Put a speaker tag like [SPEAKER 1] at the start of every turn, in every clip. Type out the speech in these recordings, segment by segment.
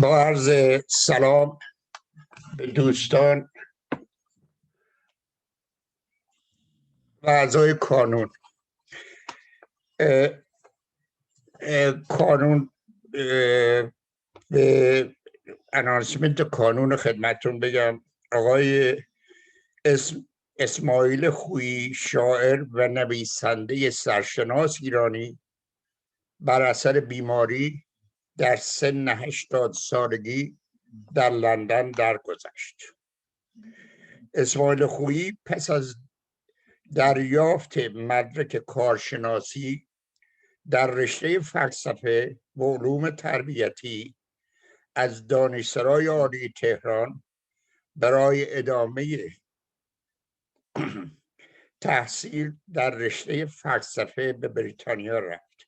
[SPEAKER 1] با عرض سلام به دوستان و اعضای کانون. کانون به انانسمنت کانون خدمتتون بگم آقای اسماعیل خویی، شاعر و نویسنده سرشناس ایرانی، بر اثر بیماری در سن 80 سالگی در لندن درگذشت. اسماعیل خویی پس از دریافت مدرک کارشناسی در رشته فلسفه و علوم تربیتی از دانشسرای عالی تهران برای ادامه تحصیل در رشته فلسفه به بریتانیا رفت.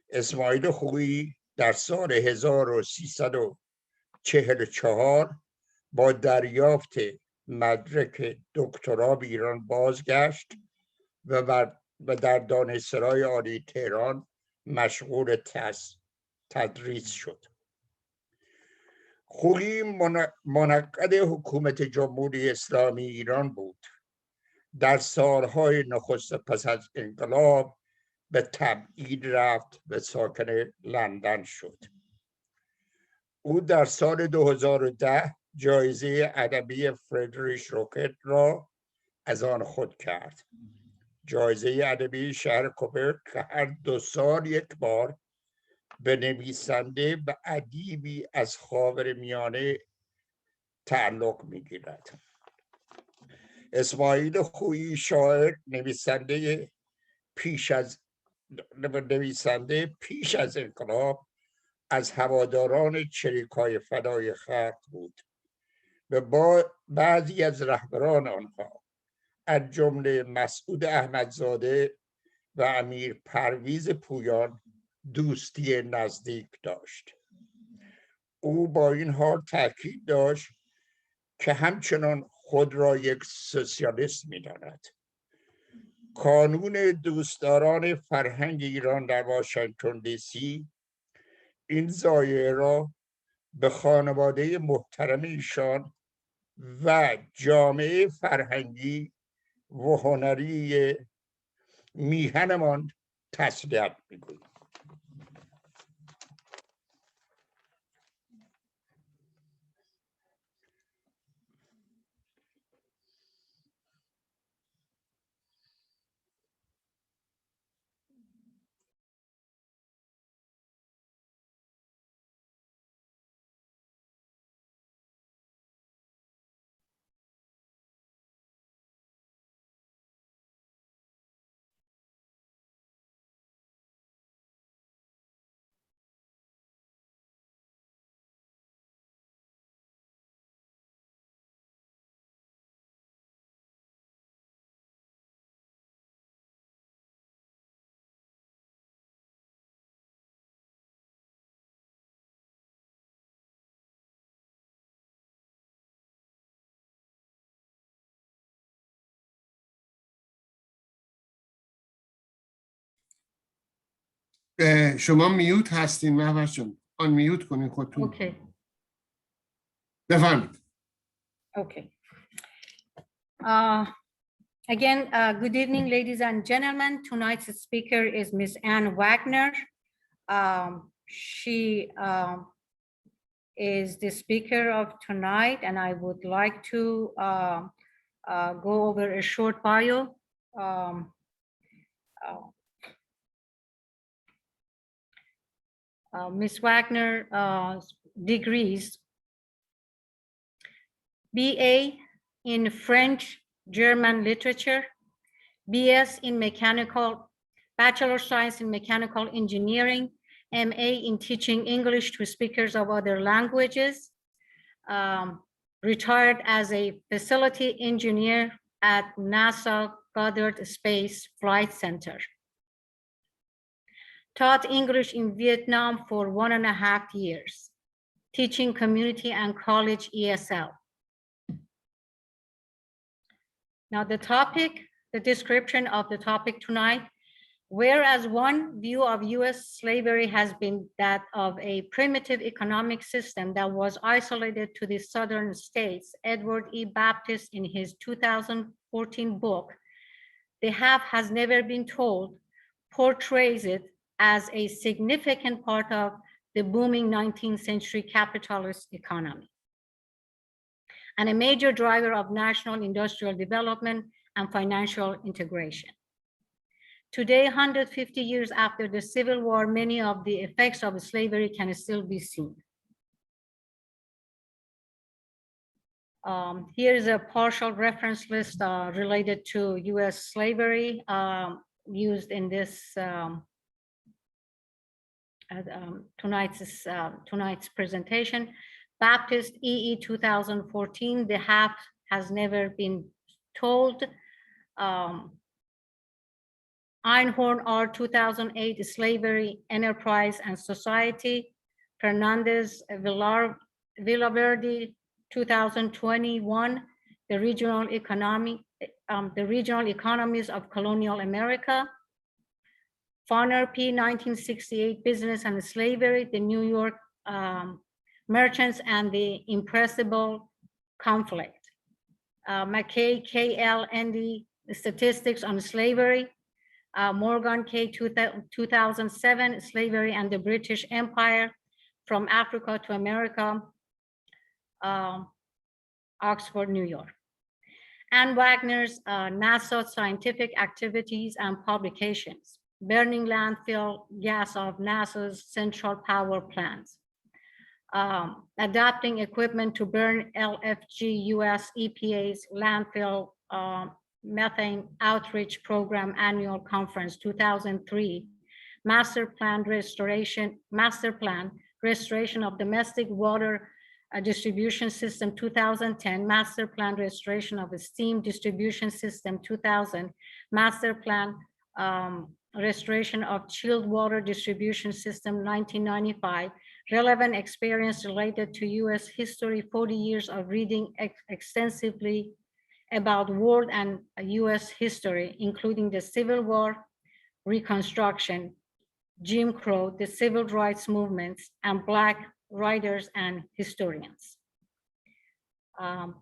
[SPEAKER 1] اسماعیل خویی در سال 1344 با دریافت مدرک دکترا به ایران بازگشت و در دانشسرای عالی تهران مشغول تدریس شد. خویی منعقد حکومت جمهوری اسلامی ایران بود. در سالهای نخست پس از انقلاب به تبعید رفت و ساکن لندن شد. او در سال 2010 جایزه ادبی فردریش روکت را از آن خود کرد. جایزه ادبی شهر کوپر که هر 2 سال یک بار به نویسنده و ادیبی از خاورمیانه تعلق می‌گیرد. اسماعیل خویی، شاعر، نویسنده پیش از انقلاب از هواداران چریک‌های فدای خلق بود و با بعضی از رهبران آنها از جمله مسعود احمدزاده و امیر پرویز پویان دوستی نزدیک داشت. او با این حال تاکید داشت که همچنان خود را یک سوسیالیست می‌داند. کانون دوستداران فرهنگ ایران در واشنگتن دی سی این ضایعه را به خانواده محترم ایشان و جامعه فرهنگی و هنری میهنمان تسلیت می‌گویم.
[SPEAKER 2] شما میوت هستین مهوش جان، آن میوت کنین خودتون.
[SPEAKER 3] اوکی.
[SPEAKER 2] بفرمایید.
[SPEAKER 3] Okay. Again, good evening, ladies and gentlemen. Tonight's speaker is Ms. Ann Wagner. She is the speaker of tonight, and I would like to go over a short bio. Ms. Wagner degrees: BA in French, German literature, BS in Bachelor of Science in Mechanical Engineering, MA in teaching English to speakers of other languages, retired as a facility engineer at NASA Goddard Space Flight Center. Taught English in Vietnam for 1.5 years, teaching community and college ESL. Now the description of the topic tonight, Whereas one view of US slavery has been that of a primitive economic system that was isolated to the southern states, Edward E. Baptist in his 2014 book, The Half Has Never Been Told, portrays it as a significant part of the booming 19th century capitalist economy and a major driver of national industrial development and financial integration. Today, 150 years after the Civil War, many of the effects of slavery can still be seen. Here is a partial reference list related to US slavery used in this tonight's presentation. Baptist EE 2014, The Half Has Never Been Told. Einhorn R 2008, Slavery, Enterprise and Society. Fernandez Villaverde 2021, The Regional Economies of Colonial America. Farner P 1968, Business and Slavery, the New York Merchants and the Impressible Conflict. McKay KL ND, Statistics on Slavery. Morgan K 2007, Slavery and the British Empire, From Africa to America, Oxford, New York. Ann Wagner's NASA Scientific Activities and Publications, Burning Landfill Gas of NASA's Central Power Plants, Adapting Equipment to Burn LFG US EPA's Landfill Methane Outreach Program Annual Conference 2003, Master Plan Restoration of Domestic Water Distribution System 2010, Master Plan Restoration of the Steam Distribution System 2000, Master Plan Restoration of Chilled Water Distribution System 1995, relevant experience related to US history, 40 years of reading extensively about world and US history, including the Civil War, Reconstruction, Jim Crow, the civil rights movements, and Black writers and historians.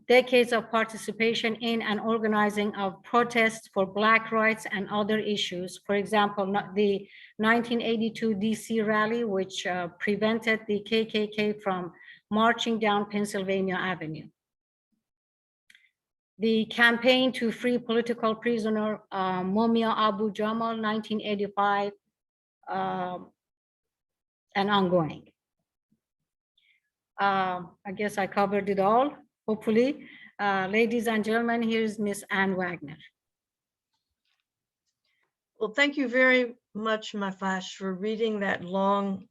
[SPEAKER 3] Decades of participation in and organizing of protests for Black rights and other issues. For example, the 1982 DC rally, which prevented the KKK from marching down Pennsylvania Avenue. The campaign to free political prisoner Mumia Abu Jamal, 1985, and ongoing. I guess I covered it all, hopefully. Ladies and gentlemen, here's Miss Ann Wagner.
[SPEAKER 4] Well, thank you very much, Mafash, for reading that long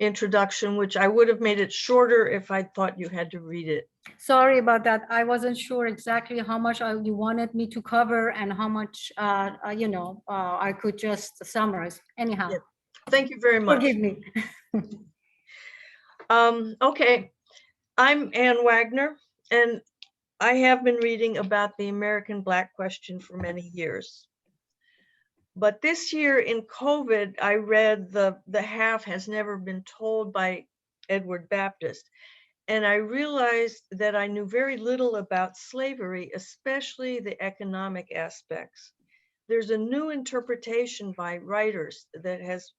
[SPEAKER 4] introduction, which I would have made it shorter if I thought you had to read it.
[SPEAKER 3] Sorry about that. I wasn't sure exactly how much you wanted me to cover and how much, I could just summarize. Anyhow.
[SPEAKER 4] Yeah. Thank you very much.
[SPEAKER 3] Forgive me.
[SPEAKER 4] Okay, I'm Ann Wagner, and I have been reading about the American Black question for many years. But this year in COVID, I read The Half Has Never Been Told by Edward Baptist. And I realized that I knew very little about slavery, especially the economic aspects. There's a new interpretation by writers that has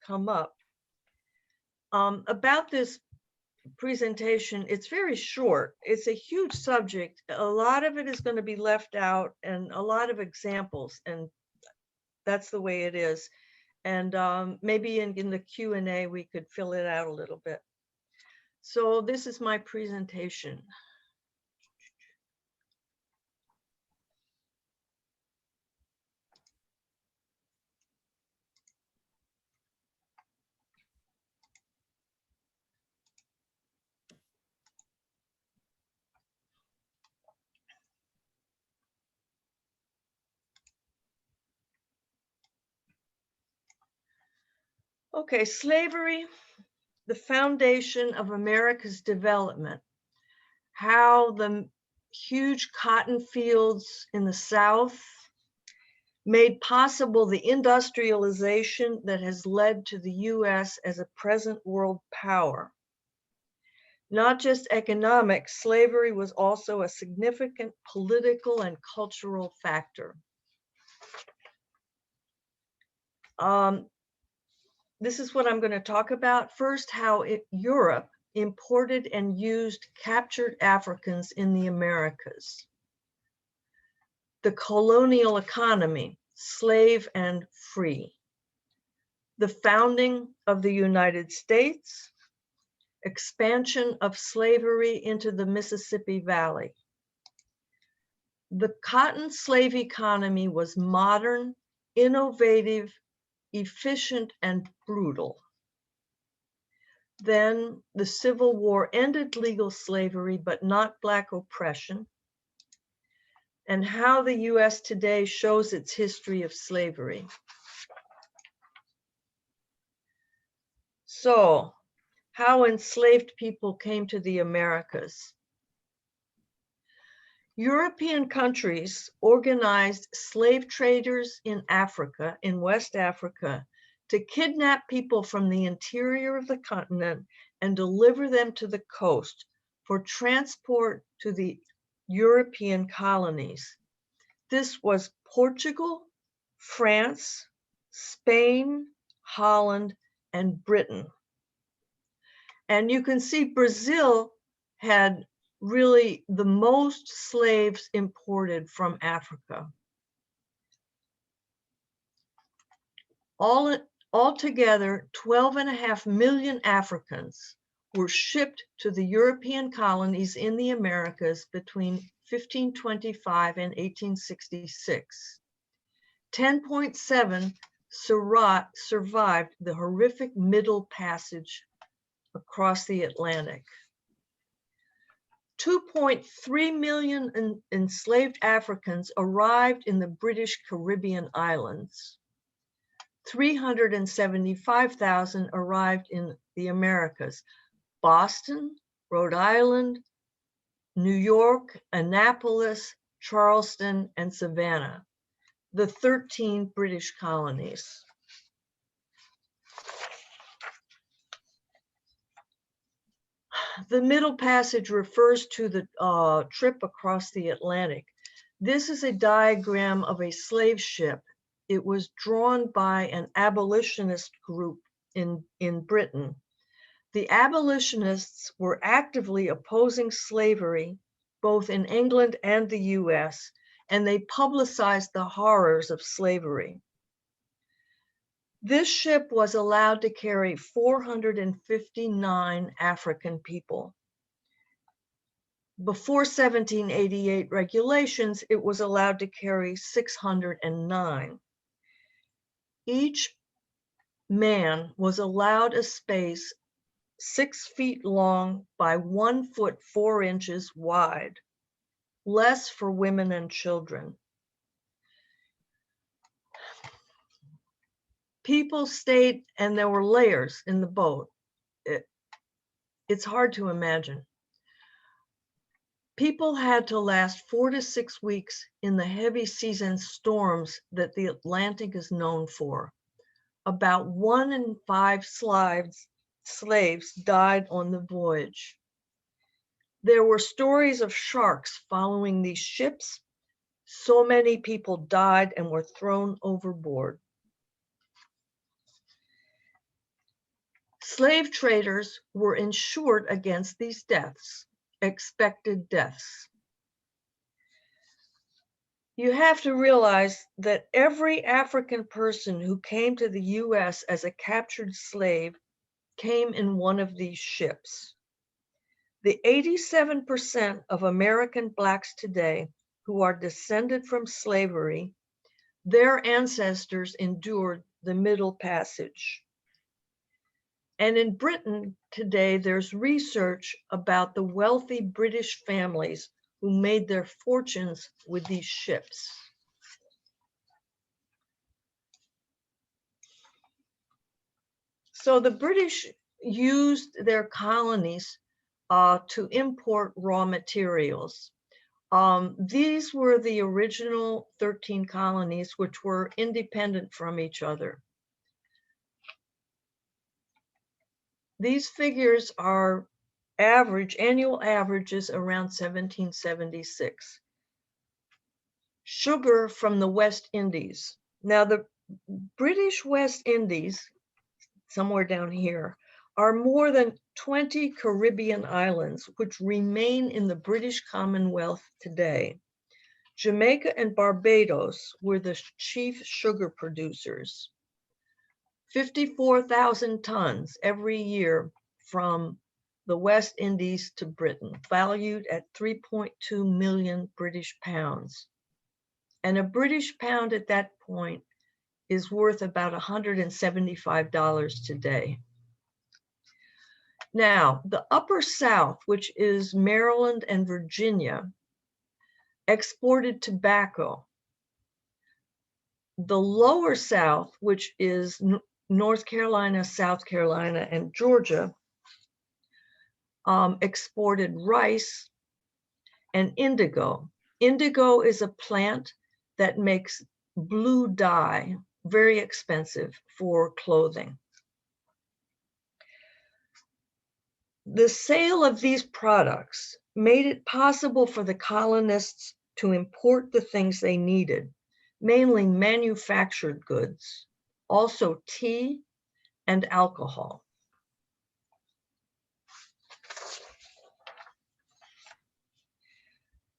[SPEAKER 4] come up. About this presentation, it's very short. It's a huge subject. A lot of it is going to be left out and a lot of examples, and that's the way it is. And maybe in the Q&A, we could fill it out a little bit. So this is my presentation. Okay, slavery, the foundation of America's development. How the huge cotton fields in the South made possible the industrialization that has led to the US as a present world power. Not just economic, slavery was also a significant political and cultural factor. This is what I'm going to talk about. First, how Europe imported and used captured Africans in the Americas. The colonial economy, slave and free. The founding of the United States. Expansion of slavery into the Mississippi Valley. The cotton slave economy was modern, innovative, efficient, and brutal. Then the Civil War ended legal slavery, but not Black oppression. And how the US today shows its history of slavery. So, how enslaved people came to the Americas. European countries organized slave traders in Africa, in West Africa, to kidnap people from the interior of the continent and deliver them to the coast for transport to the European colonies. This was Portugal, France, Spain, Holland, and Britain. And you can see Brazil had really the most slaves imported from Africa. Altogether, 12.5 million Africans were shipped to the European colonies in the Americas between 1525 and 1866. 10.7 survived the horrific Middle Passage across the Atlantic. 2.3 million enslaved Africans arrived in the British Caribbean islands. 375,000 arrived in the Americas. Boston, Rhode Island, New York, Annapolis, Charleston, and Savannah, the 13 British colonies. The Middle Passage refers to the trip across the Atlantic. This is a diagram of a slave ship. It was drawn by an abolitionist group in Britain. The abolitionists were actively opposing slavery, both in England and the US, and they publicized the horrors of slavery. This ship was allowed to carry 459 African people. Before 1788 regulations, it was allowed to carry 609. Each man was allowed a space 6 feet long by 1 foot 4 inches wide, less for women and children. People stayed, and there were layers in the boat. It's hard to imagine. People had to last 4 to 6 weeks in the heavy seas and storms that the Atlantic is known for. About 1 in 5 slaves died on the voyage. There were stories of sharks following these ships. So many people died and were thrown overboard. Slave traders were insured against these deaths, expected deaths. You have to realize that every African person who came to the US as a captured slave came in one of these ships. The 87% of American Blacks today who are descended from slavery, their ancestors endured the Middle Passage. And in Britain today, there's research about the wealthy British families who made their fortunes with these ships. So the British used their colonies to import raw materials. These were the original 13 colonies, which were independent from each other. These figures are annual averages around 1776. Sugar from the West Indies. Now the British West Indies, somewhere down here, are more than 20 Caribbean islands which remain in the British Commonwealth today. Jamaica and Barbados were the chief sugar producers. 54,000 tons every year from the West Indies to Britain, valued at 3.2 million British pounds. And a British pound at that point is worth about $175 today. Now, the Upper South, which is Maryland and Virginia, exported tobacco. The Lower South, which is North Carolina, South Carolina, and Georgia, exported rice and indigo. Indigo is a plant that makes blue dye, very expensive for clothing. The sale of these products made it possible for the colonists to import the things they needed, mainly manufactured goods, also tea and alcohol.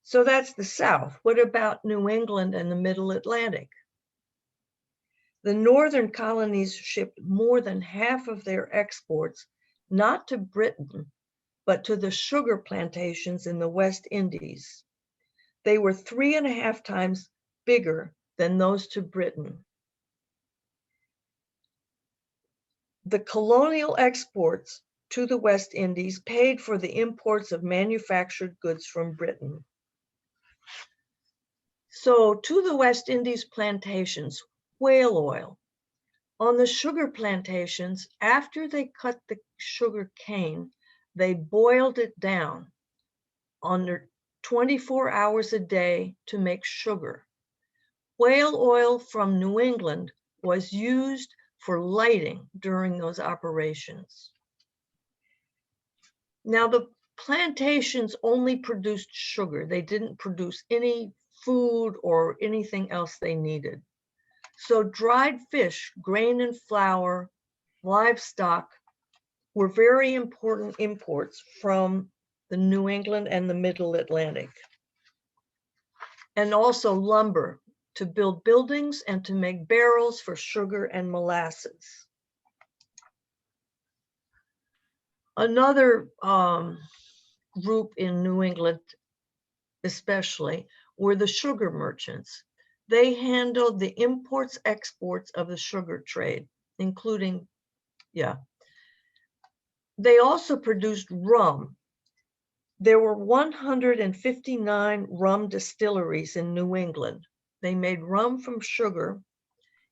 [SPEAKER 4] So that's the South. What about New England and the Middle Atlantic? The northern colonies shipped more than half of their exports, not to Britain, but to the sugar plantations in the West Indies. They were 3.5 times bigger than those to Britain. The colonial exports to the West Indies paid for the imports of manufactured goods from Britain. So to the West Indies plantations, whale oil. On the sugar plantations, after they cut the sugar cane, they boiled it down under 24 hours a day to make sugar. Whale oil from New England was used for lighting during those operations. Now the plantations only produced sugar. They didn't produce any food or anything else they needed. So dried fish, grain and flour, livestock were very important imports from the New England and the Middle Atlantic. And also lumber to build buildings and to make barrels for sugar and molasses. Another group in New England, especially, were the sugar merchants. They handled the imports, exports of the sugar trade, including, They also produced rum. There were 159 rum distilleries in New England. They made rum from sugar.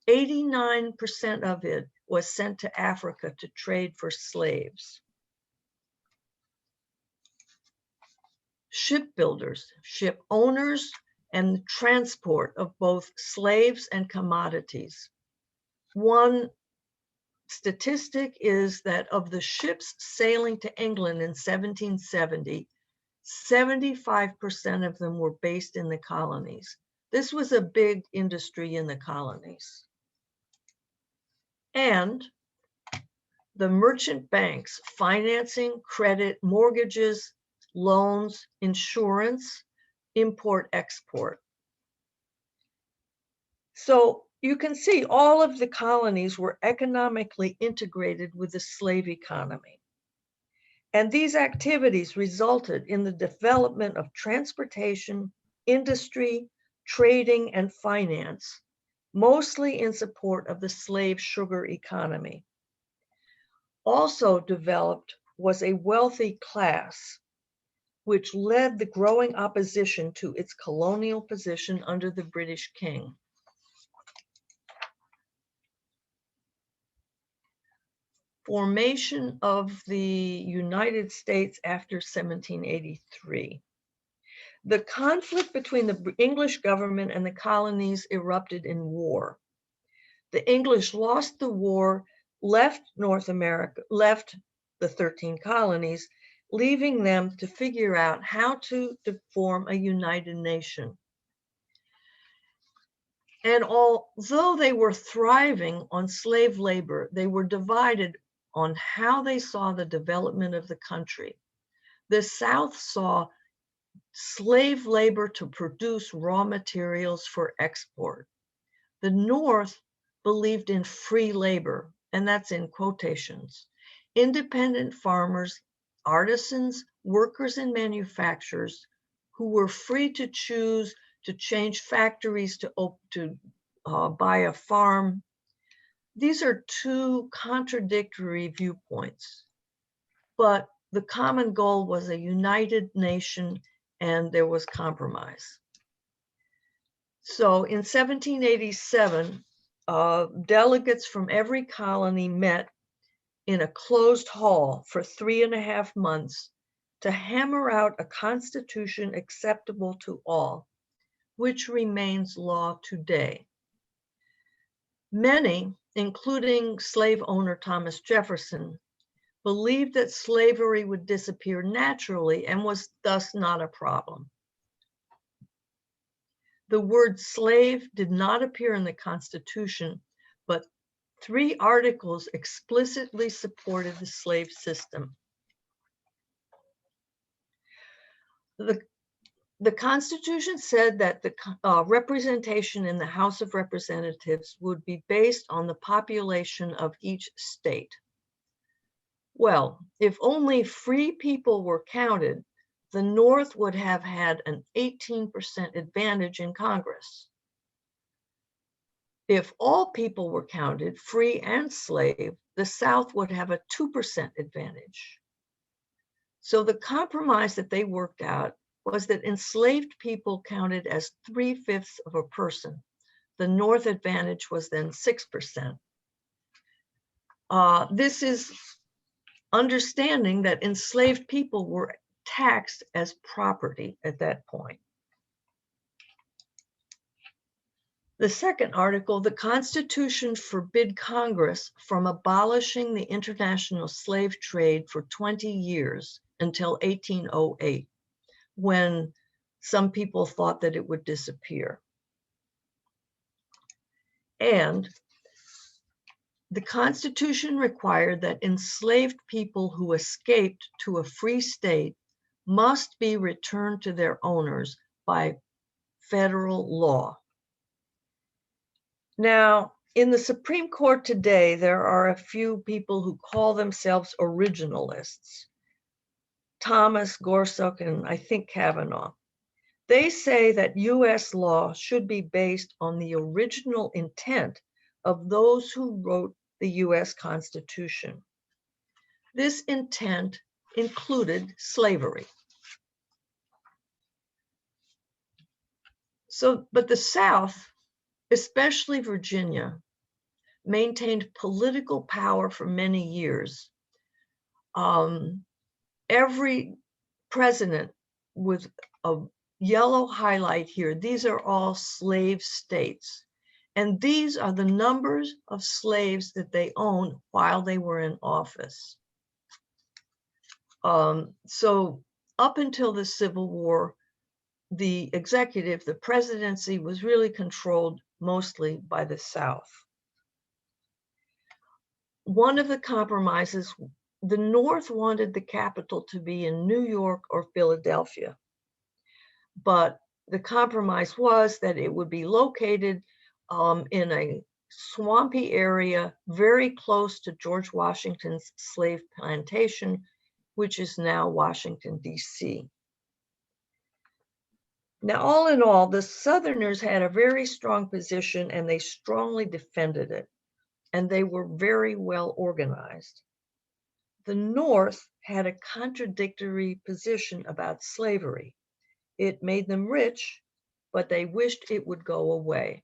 [SPEAKER 4] 89% of it was sent to Africa to trade for slaves. Shipbuilders, ship owners, and the transport of both slaves and commodities. One statistic is that of the ships sailing to England in 1770, 75% of them were based in the colonies. This was a big industry in the colonies. And the merchant banks, financing, credit, mortgages, loans, insurance, import, export. So you can see all of the colonies were economically integrated with the slave economy. And these activities resulted in the development of transportation, industry, trading, and finance, mostly in support of the slave sugar economy. Also developed was a wealthy class, which led the growing opposition to its colonial position under the British king. Formation of the United States after 1783. The conflict between the English government and the colonies erupted in war. The English lost the war, left North America, left the 13 colonies, leaving them to figure out how to form a united nation. And although they were thriving on slave labor, they were divided on how they saw the development of the country. The South saw slave labor to produce raw materials for export. The North believed in free labor, and that's in quotations. Independent farmers, artisans, workers, and manufacturers who were free to choose to change factories to buy a farm. These are two contradictory viewpoints, but the common goal was a united nation, and there was compromise. So in 1787, delegates from every colony met in a closed hall for 3.5 months to hammer out a constitution acceptable to all, which remains law today. Many, including slave owner Thomas Jefferson, believed that slavery would disappear naturally and was thus not a problem. The word slave did not appear in the Constitution, but 3 articles explicitly supported the slave system. The Constitution said that the representation in the House of Representatives would be based on the population of each state. Well, if only free people were counted, the North would have had an 18% advantage in Congress. If all people were counted, free and slave, the South would have a 2% advantage. So the compromise that they worked out was that enslaved people counted as 3/5 of a person. The North advantage was then 6%. This is understanding that enslaved people were taxed as property at that point. The second article, the Constitution forbid Congress from abolishing the international slave trade for 20 years until 1808, when some people thought that it would disappear. And the Constitution required that enslaved people who escaped to a free state must be returned to their owners by federal law. Now, in the Supreme Court today, there are a few people who call themselves originalists. Thomas, Gorsuch, and I think Kavanaugh. They say that US law should be based on the original intent of those who wrote the US Constitution. This intent included slavery. But the South, especially Virginia, maintained political power for many years. Every president with a yellow highlight here, these are all slave states. And these are the numbers of slaves that they owned while they were in office. So up until the Civil War, the executive, the presidency, was really controlled mostly by the South. One of the compromises, the North wanted the capital to be in New York or Philadelphia, but the compromise was that it would be located in a swampy area very close to George Washington's slave plantation, which is now Washington, D.C. Now, all in all, the Southerners had a very strong position and they strongly defended it, and they were very well organized. The North had a contradictory position about slavery. It made them rich, but they wished it would go away.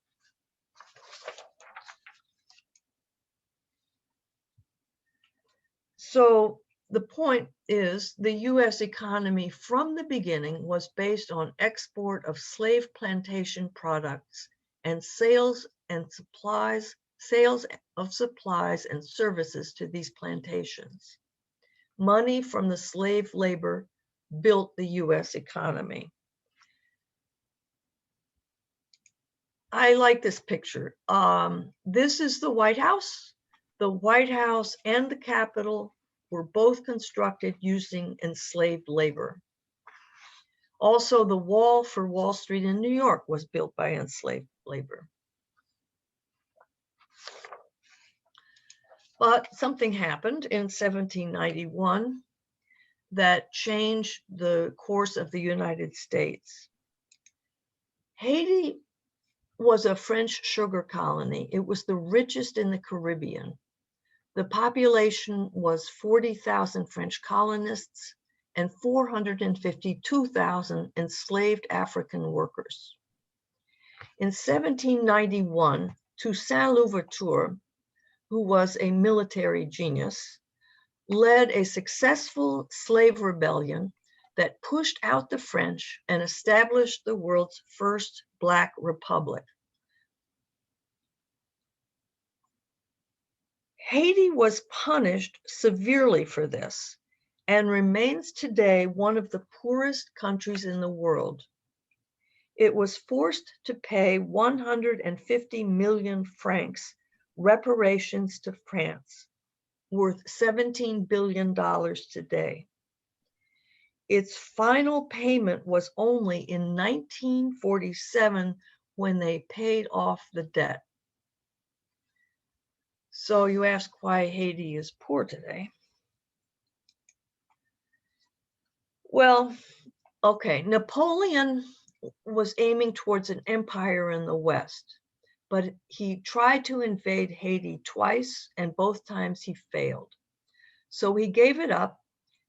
[SPEAKER 4] So the point is the US economy from the beginning was based on export of slave plantation products and sales of supplies and services to these plantations. Money from the slave labor built the US economy. I like this picture. This is the White House. The White House and the Capitol were both constructed using enslaved labor. Also, the wall for Wall Street in New York was built by enslaved labor. But something happened in 1791 that changed the course of the United States. Haiti was a French sugar colony. It was the richest in the Caribbean. The population was 40,000 French colonists and 452,000 enslaved African workers. In 1791, Toussaint Louverture, who was a military genius, led a successful slave rebellion that pushed out the French and established the world's first Black republic. Haiti was punished severely for this and remains today one of the poorest countries in the world. It was forced to pay 150 million francs reparations to France, worth $17 billion today. Its final payment was only in 1947 when they paid off the debt. So you ask why Haiti is poor today. Well, okay, Napoleon was aiming towards an empire in the West, but he tried to invade Haiti twice, and both times he failed. So he gave it up,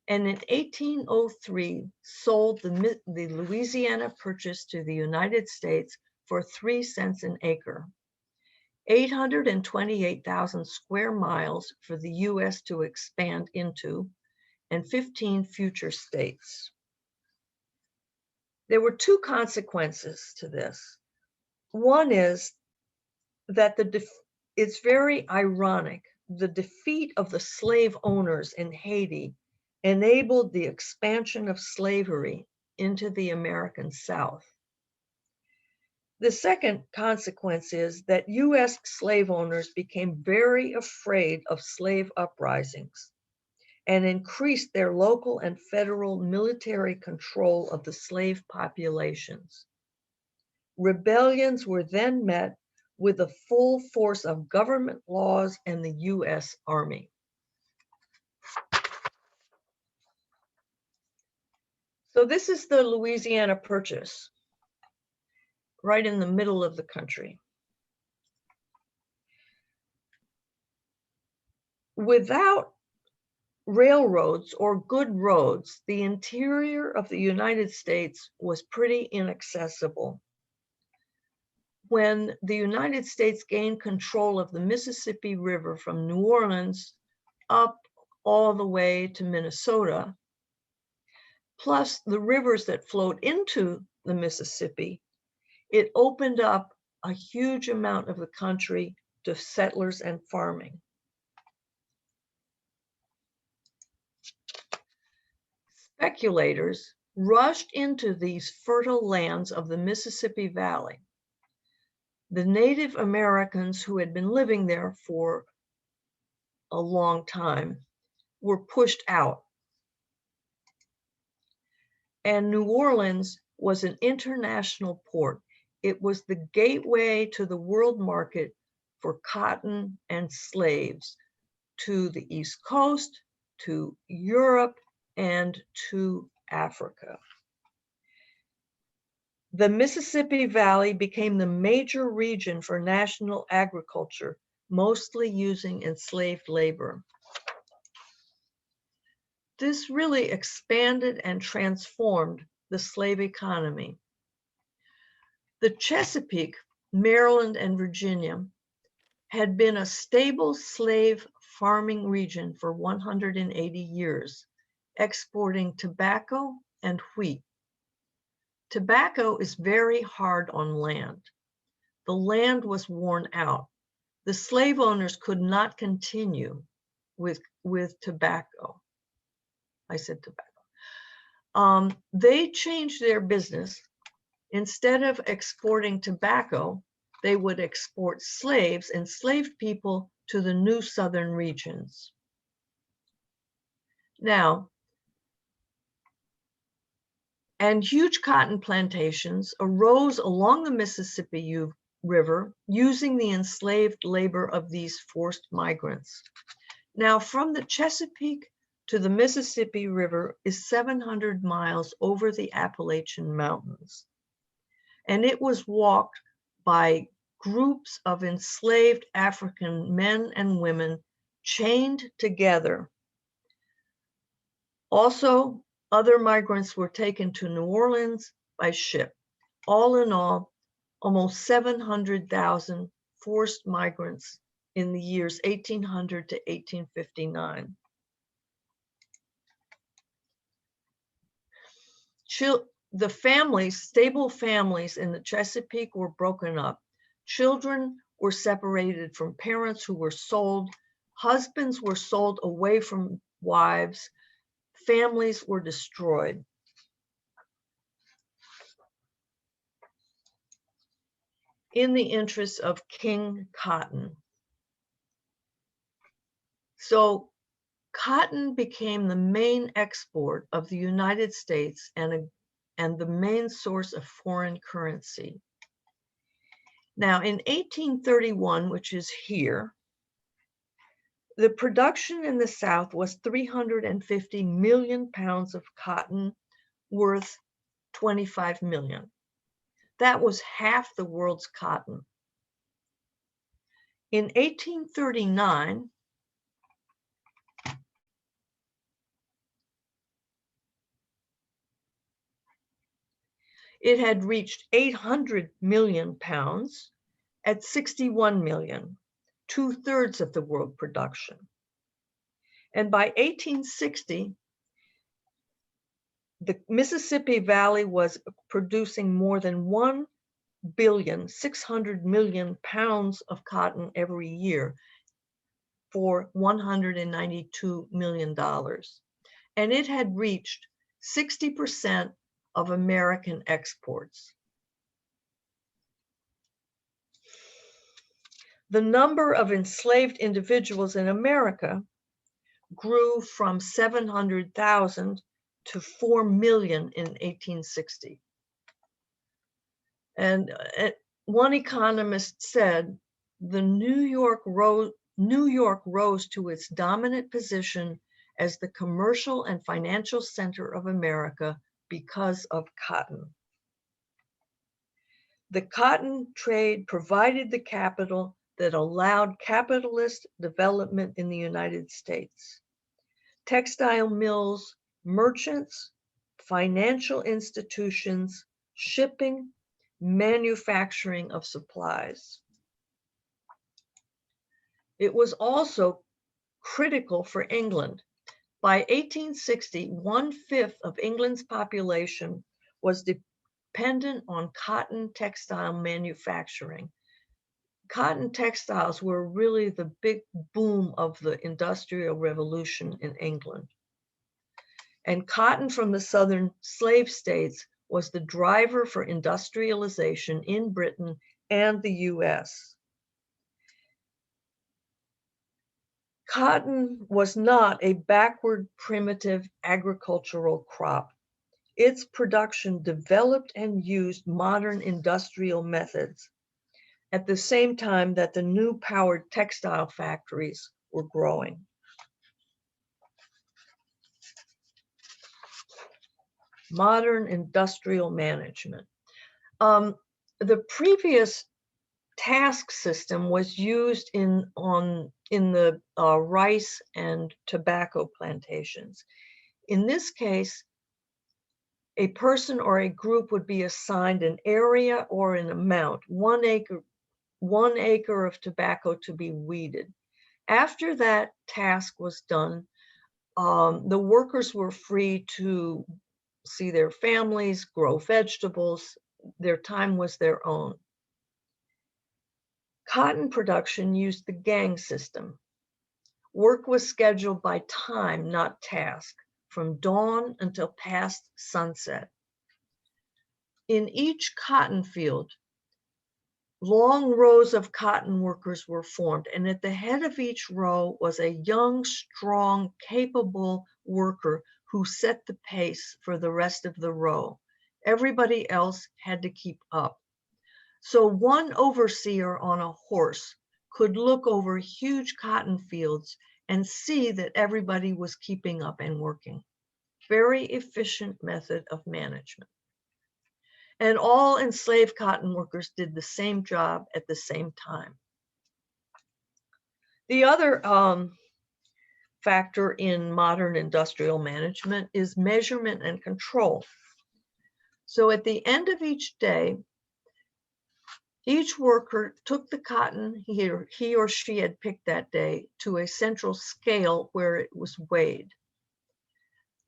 [SPEAKER 4] and in 1803 sold the Louisiana Purchase to the United States for 3 cents an acre, 828,000 square miles for the US to expand into, and 15 future states. There were 2 consequences to this. One is that it's very ironic. The defeat of the slave owners in Haiti enabled the expansion of slavery into the American South. The second consequence is that US slave owners became very afraid of slave uprisings and increased their local and federal military control of the slave populations. Rebellions were then met with the full force of government laws and the US Army. So this is the Louisiana Purchase, right in the middle of the country. Without railroads or good roads, the interior of the United States was pretty inaccessible. When the United States gained control of the Mississippi River from New Orleans up all the way to Minnesota, plus the rivers that flowed into the Mississippi, it opened up a huge amount of the country to settlers and farming. Speculators rushed into these fertile lands of the Mississippi Valley. The Native Americans who had been living there for a long time were pushed out. And New Orleans was an international port. It was the gateway to the world market for cotton and slaves to the East Coast, to Europe, and to Africa. The Mississippi Valley became the major region for national agriculture, mostly using enslaved labor. This really expanded and transformed the slave economy. The Chesapeake, Maryland, and Virginia had been a stable slave farming region for 180 years, exporting tobacco and wheat. Tobacco is very hard on land. The land was worn out. The slave owners could not continue with tobacco. I said tobacco. They changed their business. Instead of exporting tobacco, they would export slaves, enslaved people, to the new southern regions. Now, and huge cotton plantations arose along the Mississippi River using the enslaved labor of these forced migrants. Now, from the Chesapeake to the Mississippi River is 700 miles over the Appalachian Mountains. And it was walked by groups of enslaved African men and women chained together. Also, other migrants were taken to New Orleans by ship. All in all, almost 700,000 forced migrants in the years 1800 to 1859. The families, stable families in the Chesapeake were broken up. Children were separated from parents who were sold. Husbands were sold away from wives. Families were destroyed. In the interest of King Cotton. So cotton became the main export of the United States and the main source of foreign currency. Now, in 1831, which is here, the production in the South was 350 million pounds of cotton, worth 25 million. That was half the world's cotton. In 1839, it had reached 800 million pounds at 61 million, 2/3 of the world production. And by 1860, the Mississippi Valley was producing more than 1,600,000,000 pounds of cotton every year for $192 million. And it had reached 60% of American exports. The number of enslaved individuals in America grew from 700,000 to 4 million in 1860. And one economist said, New York rose to its dominant position as the commercial and financial center of America because of cotton. The cotton trade provided the capital that allowed capitalist development in the United States. Textile mills, merchants, financial institutions, shipping, manufacturing of supplies. It was also critical for England. By 1860, 1/5 of England's population was dependent on cotton textile manufacturing. Cotton textiles were really the big boom of the Industrial Revolution in England. And cotton from the southern slave states was the driver for industrialization in Britain and the US. Cotton was not a backward, primitive agricultural crop. Its production developed and used modern industrial methods at the same time that the new powered textile factories were growing. Modern industrial management. The previous task system was used in the rice and tobacco plantations. In this case, a person or a group would be assigned an area or an amount. 1 acre 1 acre of tobacco to be weeded. After that task was done, the workers were free to see their families, grow vegetables. Their time was their own. Cotton production used the gang system. Work was scheduled by time, not task, from dawn until past sunset. In each cotton field, long rows of cotton workers were formed, and at the head of each row was a young, strong, capable worker who set the pace for the rest of the row. Everybody else had to keep up. So one overseer on a horse could look over huge cotton fields and see that everybody was keeping up and working. Very efficient method of management. And all enslaved cotton workers did the same job at the same time. The other factor in modern industrial management is measurement and control. So at the end of each day, each worker took the cotton he or she had picked that day to a central scale where it was weighed.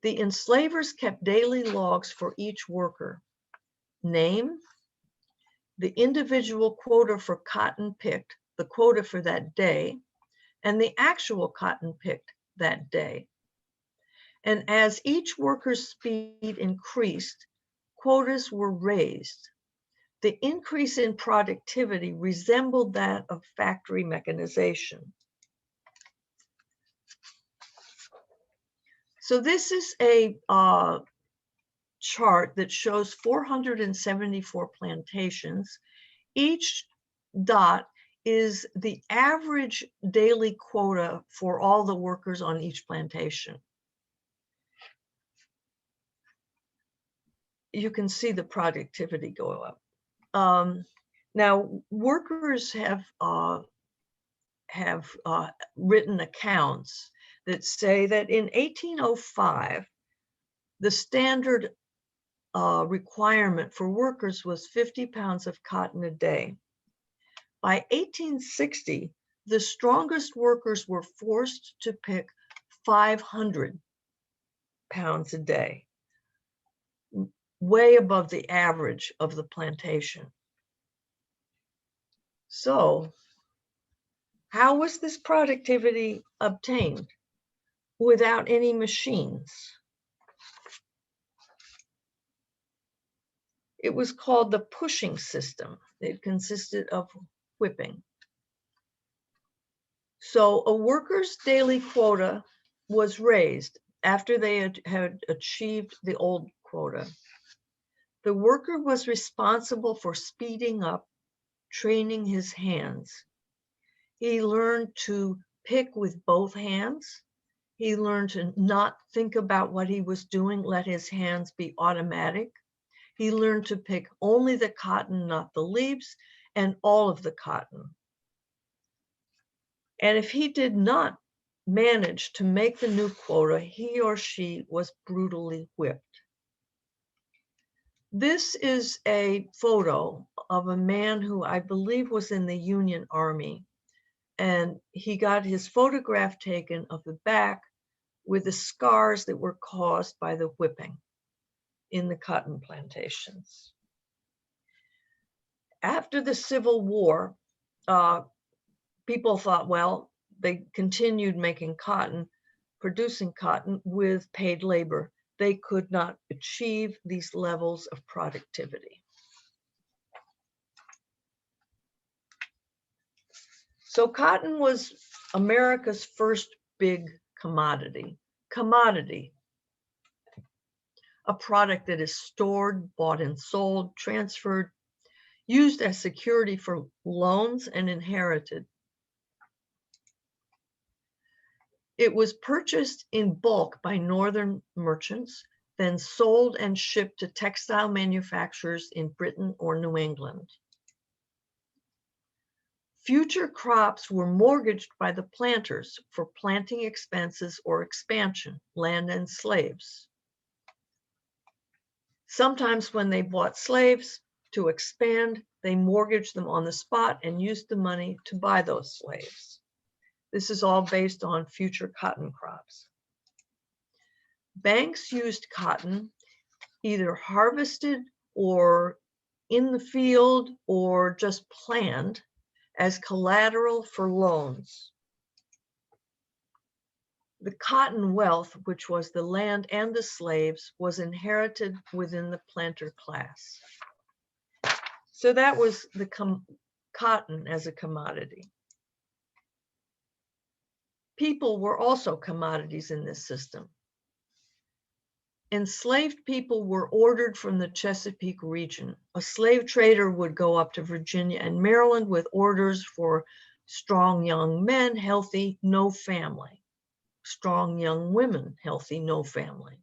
[SPEAKER 4] The enslavers kept daily logs for each worker. Name, the individual quota for cotton picked, the quota for that day, and the actual cotton picked that day. And as each worker's speed increased, quotas were raised. The increase in productivity resembled that of factory mechanization. So this is a chart that shows 474 plantations. Each dot is the average daily quota for all the workers on each plantation. You can see the productivity go up. Now, workers have written accounts that say that in 1805, the standard requirement for workers was 50 pounds of cotton a day. By 1860, the strongest workers were forced to pick 500 pounds a day, way above the average of the plantation. So, how was this productivity obtained without any machines? It was called the pushing system. It consisted of whipping. So a worker's daily quota was raised after they had achieved the old quota. The worker was responsible for speeding up, training his hands. He learned to pick with both hands. He learned to not think about what he was doing, let his hands be automatic. He learned to pick only the cotton, not the leaves, and all of the cotton. And if he did not manage to make the new quota, he or she was brutally whipped. This is a photo of a man who I believe was in the Union Army, and he got his photograph taken of the back with the scars that were caused by the whipping in the cotton plantations. After the Civil War, people thought, well, they continued making cotton, producing cotton with paid labor. They could not achieve these levels of productivity. So cotton was America's first big commodity. Commodity, a product that is stored, bought and sold, transferred, used as security for loans, and inherited. It was purchased in bulk by northern merchants, then sold and shipped to textile manufacturers in Britain or New England. Future crops were mortgaged by the planters for planting expenses or expansion, land and slaves. Sometimes when they bought slaves to expand, they mortgaged them on the spot and used the money to buy those slaves. This is all based on future cotton crops. Banks used cotton either harvested or in the field or just planned as collateral for loans. The cotton wealth, which was the land and the slaves, was inherited within the planter class. So that was the cotton as a commodity. People were also commodities in this system. Enslaved people were ordered from the Chesapeake region. A slave trader would go up to Virginia and Maryland with orders for strong young men, healthy, no family. Strong young women, healthy, no family.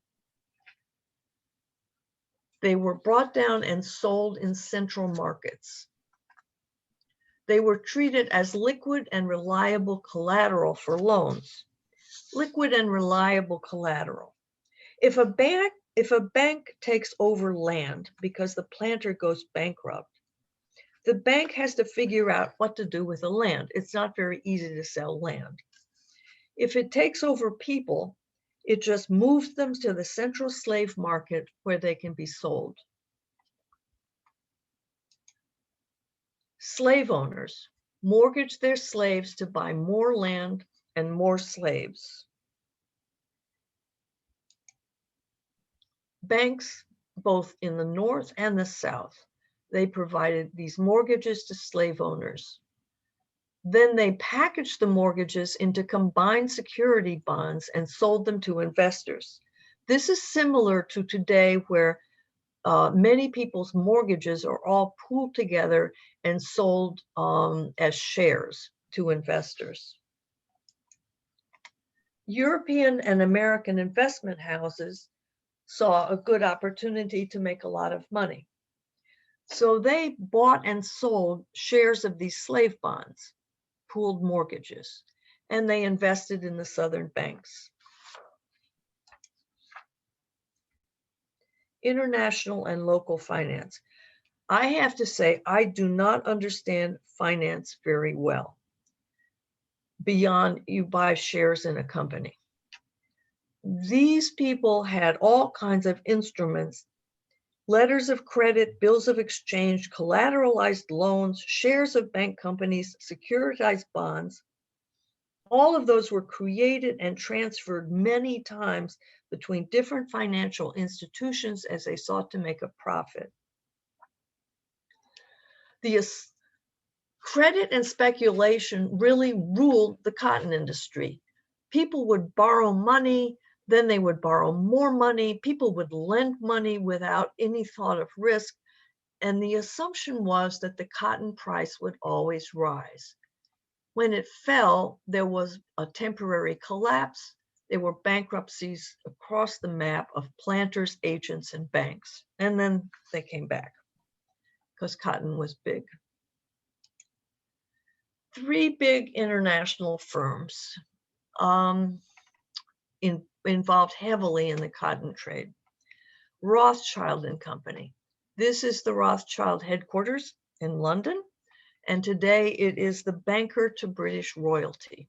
[SPEAKER 4] They were brought down and sold in central markets. They were treated as liquid and reliable collateral for loans. Liquid and reliable collateral. If a bank takes over land because the planter goes bankrupt, the bank has to figure out what to do with the land. It's not very easy to sell land. If it takes over people, it just moves them to the central slave market where they can be sold. Slave owners mortgage their slaves to buy more land and more slaves. Banks, both in the North and the South, they provided these mortgages to slave owners. Then they packaged the mortgages into combined security bonds and sold them to investors. This is similar to today, where many people's mortgages are all pooled together and sold as shares to investors. European and American investment houses saw a good opportunity to make a lot of money. So they bought and sold shares of these slave bonds, pooled mortgages, and they invested in the Southern banks. International and local finance. I have to say, I do not understand finance very well, beyond you buy shares in a company. These people had all kinds of instruments, letters of credit, bills of exchange, collateralized loans, shares of bank companies, securitized bonds. All of those were created and transferred many times between different financial institutions as they sought to make a profit. The credit and speculation really ruled the cotton industry. People would borrow money, then they would borrow more money. People would lend money without any thought of risk. And the assumption was that the cotton price would always rise. When it fell, there was a temporary collapse. There were bankruptcies across the map of planters, agents, and banks. And then they came back because cotton was big. 3 big international firms involved heavily in the cotton trade. Rothschild and Company. This is the Rothschild headquarters in London, and today it is the banker to British royalty.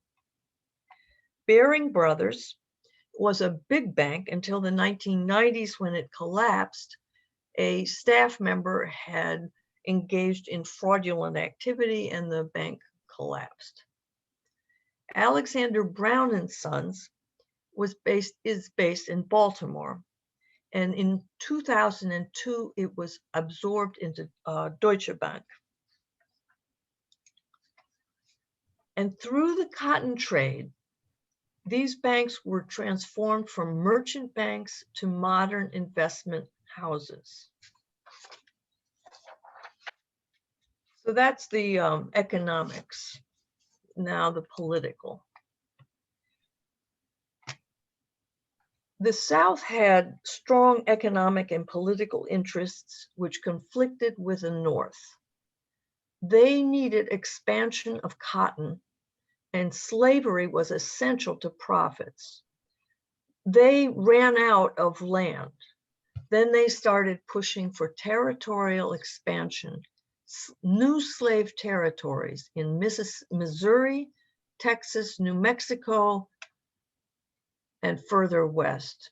[SPEAKER 4] Baring Brothers was a big bank until the 1990s, when it collapsed. A staff member had engaged in fraudulent activity and the bank collapsed. Alexander Brown and Sons is based in Baltimore. And in 2002, it was absorbed into Deutsche Bank. And through the cotton trade, these banks were transformed from merchant banks to modern investment houses. So that's the economics. Now the political. The South had strong economic and political interests which conflicted with the North. They needed expansion of cotton, and slavery was essential to profits. They ran out of land. Then they started pushing for territorial expansion new slave territories in Missouri, Texas, New Mexico, and further west.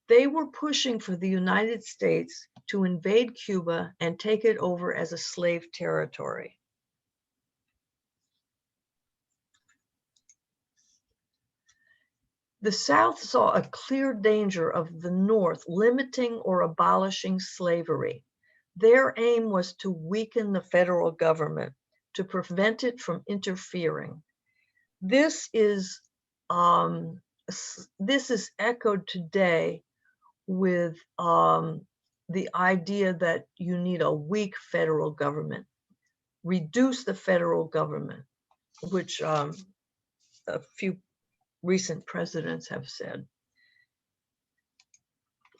[SPEAKER 4] They were pushing for the United States to invade Cuba and take it over as a slave territory. The South saw a clear danger of the North limiting or abolishing slavery. Their aim was to weaken the federal government, to prevent it from interfering. This is echoed today with the idea that you need a weak federal government, reduce the federal government, which a few recent presidents have said.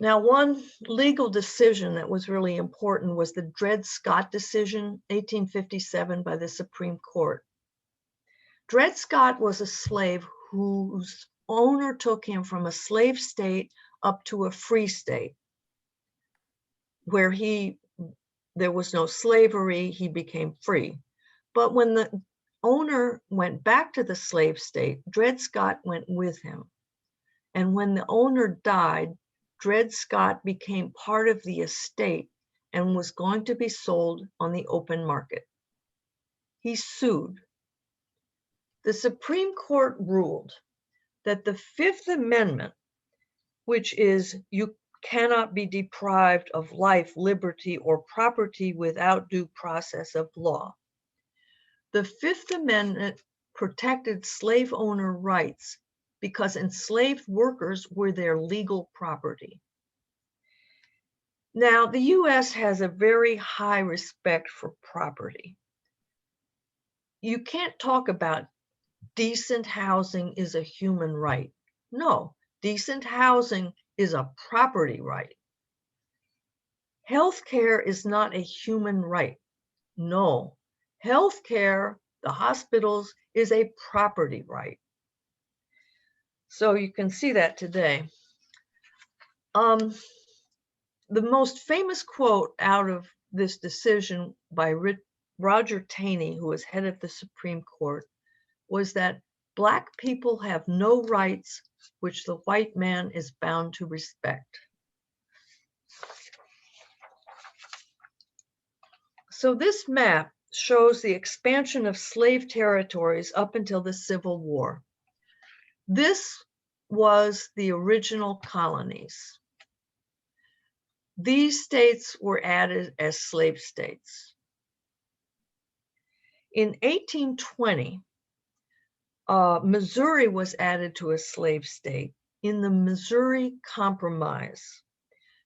[SPEAKER 4] Now, one legal decision that was really important was the Dred Scott decision, 1857, by the Supreme Court. Dred Scott was a slave whose owner took him from a slave state up to a free state, where there was no slavery, he became free. But when the owner went back to the slave state, Dred Scott went with him. And when the owner died, Dred Scott became part of the estate and was going to be sold on the open market. He sued. The Supreme Court ruled that the Fifth Amendment, which is you cannot be deprived of life, liberty, or property without due process of law. The Fifth Amendment protected slave owner rights because enslaved workers were their legal property. Now, the US has a very high respect for property. You can't talk about decent housing is a human right. No, decent housing is a property right. Healthcare is not a human right. No, healthcare, the hospitals, is a property right. So you can see that today. The most famous quote out of this decision by Roger Taney, who was head of the Supreme Court, was that Black people have no rights which the white man is bound to respect. So this map shows the expansion of slave territories up until the Civil War. This was the original colonies. These states were added as slave states. In 1820, Missouri was added to a slave state in the Missouri Compromise.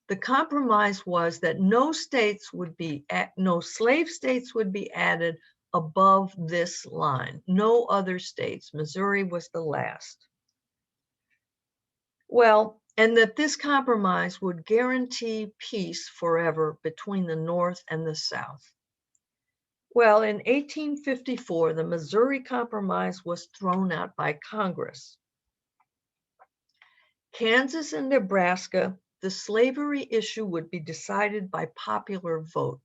[SPEAKER 4] The compromise was that no slave states would be added above this line. No other states. Missouri was the last. Well, and that this compromise would guarantee peace forever between the North and the South. Well, in 1854, the Missouri Compromise was thrown out by Congress. Kansas and Nebraska, the slavery issue would be decided by popular vote.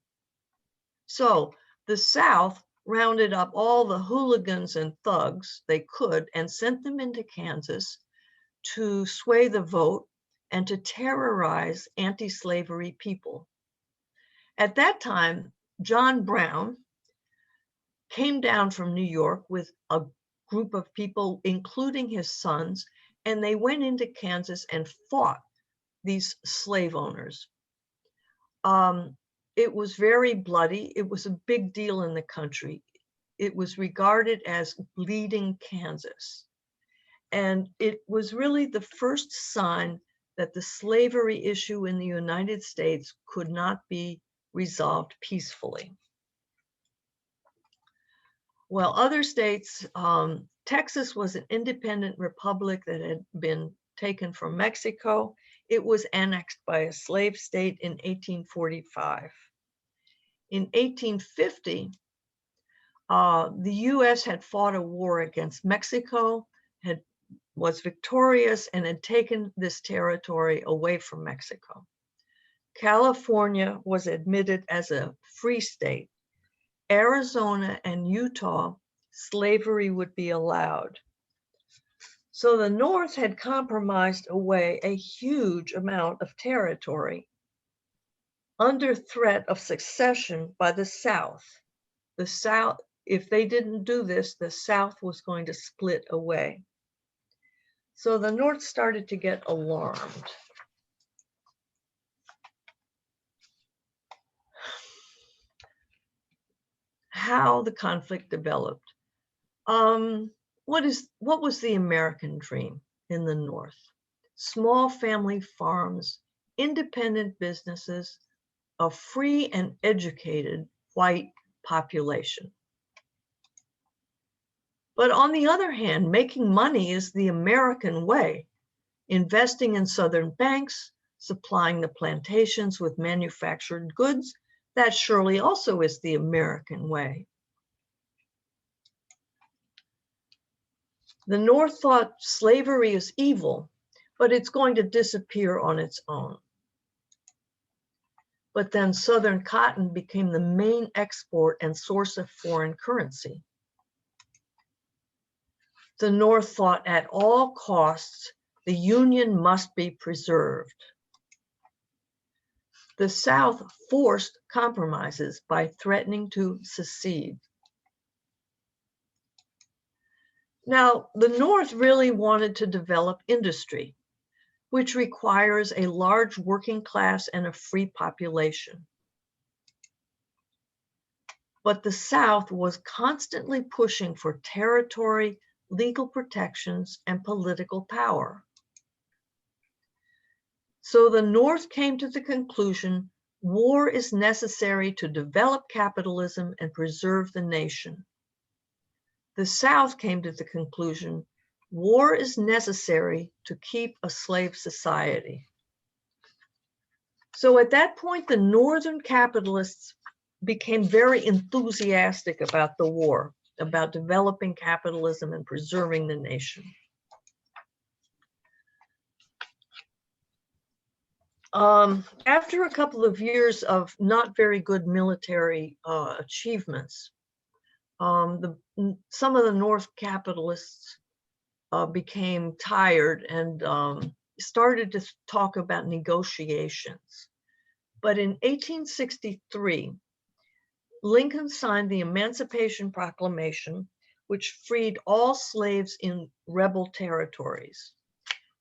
[SPEAKER 4] So the South rounded up all the hooligans and thugs they could and sent them into Kansas to sway the vote and to terrorize anti-slavery people. At that time, John Brown came down from New York with a group of people, including his sons, and they went into Kansas and fought these slave owners. It was very bloody. It was a big deal in the country. It was regarded as bleeding Kansas. And it was really the first sign that the slavery issue in the United States could not be resolved peacefully. Well, other states, Texas was an independent republic that had been taken from Mexico. It was annexed by a slave state in 1845. In 1850, the US had fought a war against Mexico, was victorious, and had taken this territory away from Mexico. California was admitted as a free state Arizona and Utah, slavery would be allowed. So the North had compromised away a huge amount of territory under threat of secession by the South. The South, if they didn't do this, the South was going to split away. So the North started to get alarmed. How the conflict developed. What was the American dream in the North? Small family farms, independent businesses, a free and educated white population. But on the other hand, making money is the American way. Investing in Southern banks, supplying the plantations with manufactured goods, that surely also is the American way. The North thought slavery is evil, but it's going to disappear on its own. But then Southern cotton became the main export and source of foreign currency. The North thought at all costs, the Union must be preserved. The South forced compromises by threatening to secede. Now, the North really wanted to develop industry, which requires a large working class and a free population. But the South was constantly pushing for territory, legal protections, and political power. So the North came to the conclusion, war is necessary to develop capitalism and preserve the nation. The South came to the conclusion, war is necessary to keep a slave society. So at that point, the Northern capitalists became very enthusiastic about the war, about developing capitalism and preserving the nation. After a couple of years of not very good military achievements, some of the North capitalists became tired and started to talk about negotiations. But in 1863, Lincoln signed the Emancipation Proclamation, which freed all slaves in rebel territories.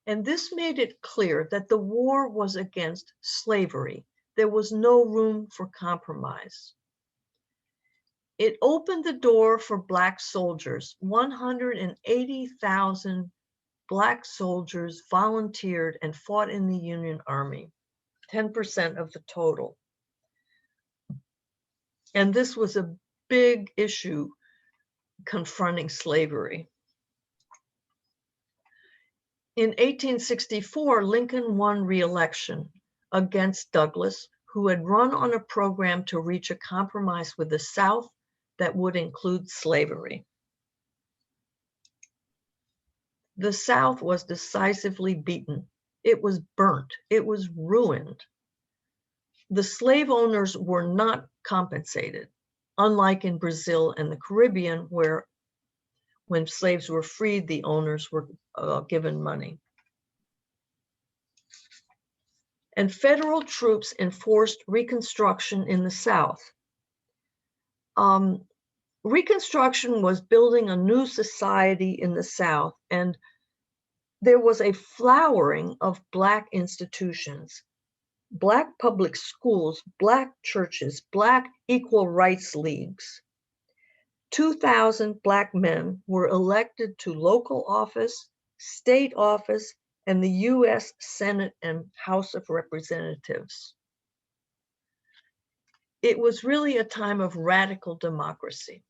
[SPEAKER 4] And this made it clear that the war was against slavery. There was no room for compromise. It opened the door for Black soldiers. 180,000 Black soldiers volunteered and fought in the Union Army, 10% of the total. And this was a big issue confronting slavery. In 1864, Lincoln won re-election against Douglas, who had run on a program to reach a compromise with the South that would include slavery. The South was decisively beaten. It was burnt. It was ruined. The slave owners were not compensated, unlike in Brazil and the Caribbean, where when slaves were freed, the owners were given money. And federal troops enforced Reconstruction in the South. Reconstruction was building a new society in the South, and there was a flowering of Black institutions, Black public schools, Black churches, Black equal rights leagues. 2,000 Black men were elected to local office, state office, and the US Senate and House of Representatives. It was really a time of radical democracy.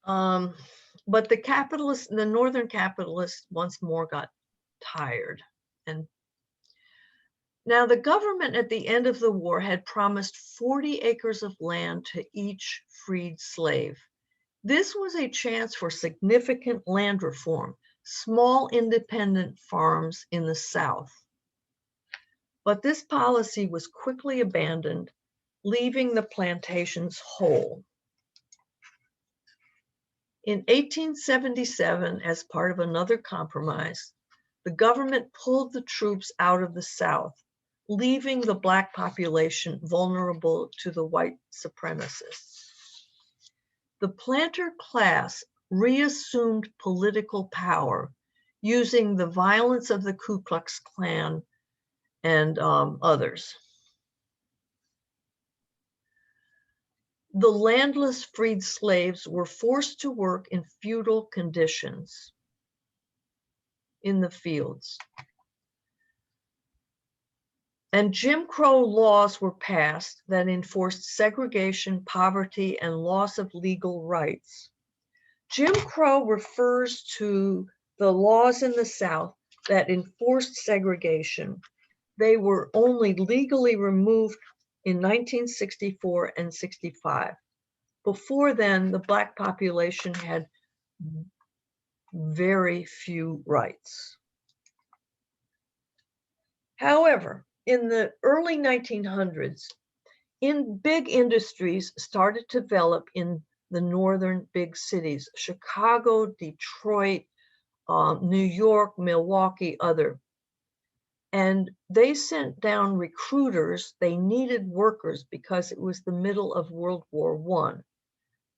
[SPEAKER 4] But the Northern capitalists once more got tired. And now the government at the end of the war had promised 40 acres of land to each freed slave. This was a chance for significant land reform, small independent farms in the South. But this policy was quickly abandoned, leaving the plantations whole. In 1877, as part of another compromise, the government pulled the troops out of the South, leaving the Black population vulnerable to the white supremacists. The planter class reassumed political power using the violence of the Ku Klux Klan and others. The landless freed slaves were forced to work in feudal conditions in the fields. And Jim Crow laws were passed that enforced segregation, poverty, and loss of legal rights. Jim Crow refers to the laws in the South that enforced segregation. They were only legally removed in 1964 and 65. Before then, the Black population had very few rights. However, in the early 1900s, big industries started to develop in the northern big cities, Chicago, Detroit, New York, Milwaukee, other. And they sent down recruiters. They needed workers because it was the middle of World War I.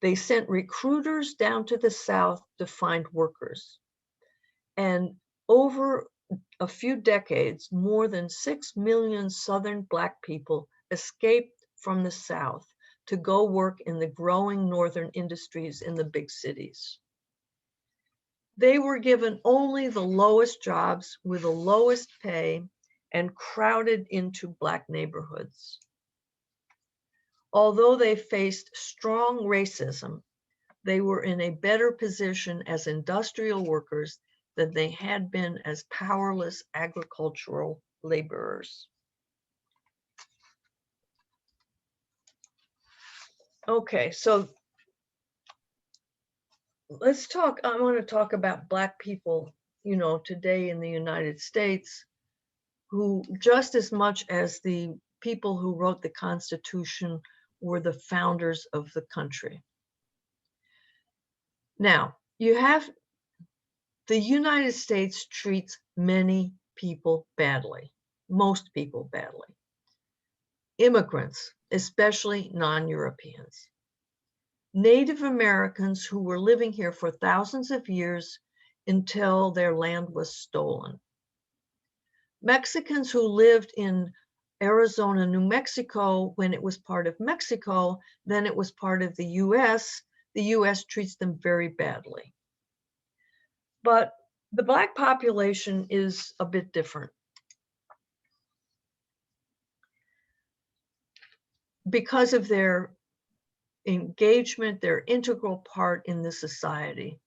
[SPEAKER 4] They sent recruiters down to the South to find workers. And over a few decades, more than 6 million Southern Black people escaped from the South to go work in the growing Northern industries in the big cities. They were given only the lowest jobs with the lowest pay and crowded into Black neighborhoods. Although they faced strong racism, they were in a better position as industrial workers than they had been as powerless agricultural laborers. Okay, so let's talk, I want to talk about Black people, today in the United States, who just as much as the people who wrote the Constitution were the founders of the country. Now, the United States treats many people badly, most people badly. Immigrants, especially non-Europeans. Native Americans who were living here for thousands of years until their land was stolen. Mexicans who lived in Arizona, New Mexico, when it was part of Mexico, then it was part of the US. The US treats them very badly. But the Black population is a bit different. Because of their engagement, their integral part in the society.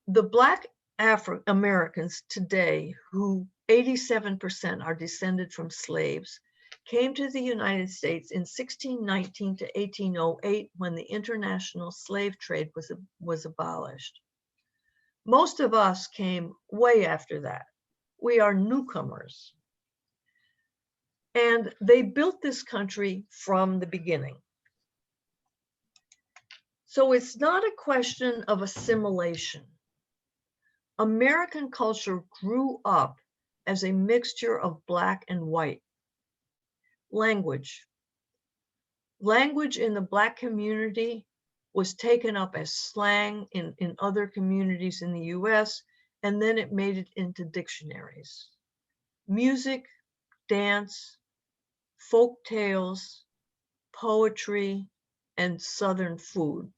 [SPEAKER 4] The Black Afro-Americans today, who 87% are descended from slaves, came to the United States in 1619 to 1808 when the international slave trade was abolished. Most of us came way after that. We are newcomers. And they built this country from the beginning. So it's not a question of assimilation. American culture grew up as a mixture of Black and white. Language. Language in the Black community was taken up as slang in other communities in the US, and then it made it into dictionaries. Music, dance, folk tales, poetry, and Southern food.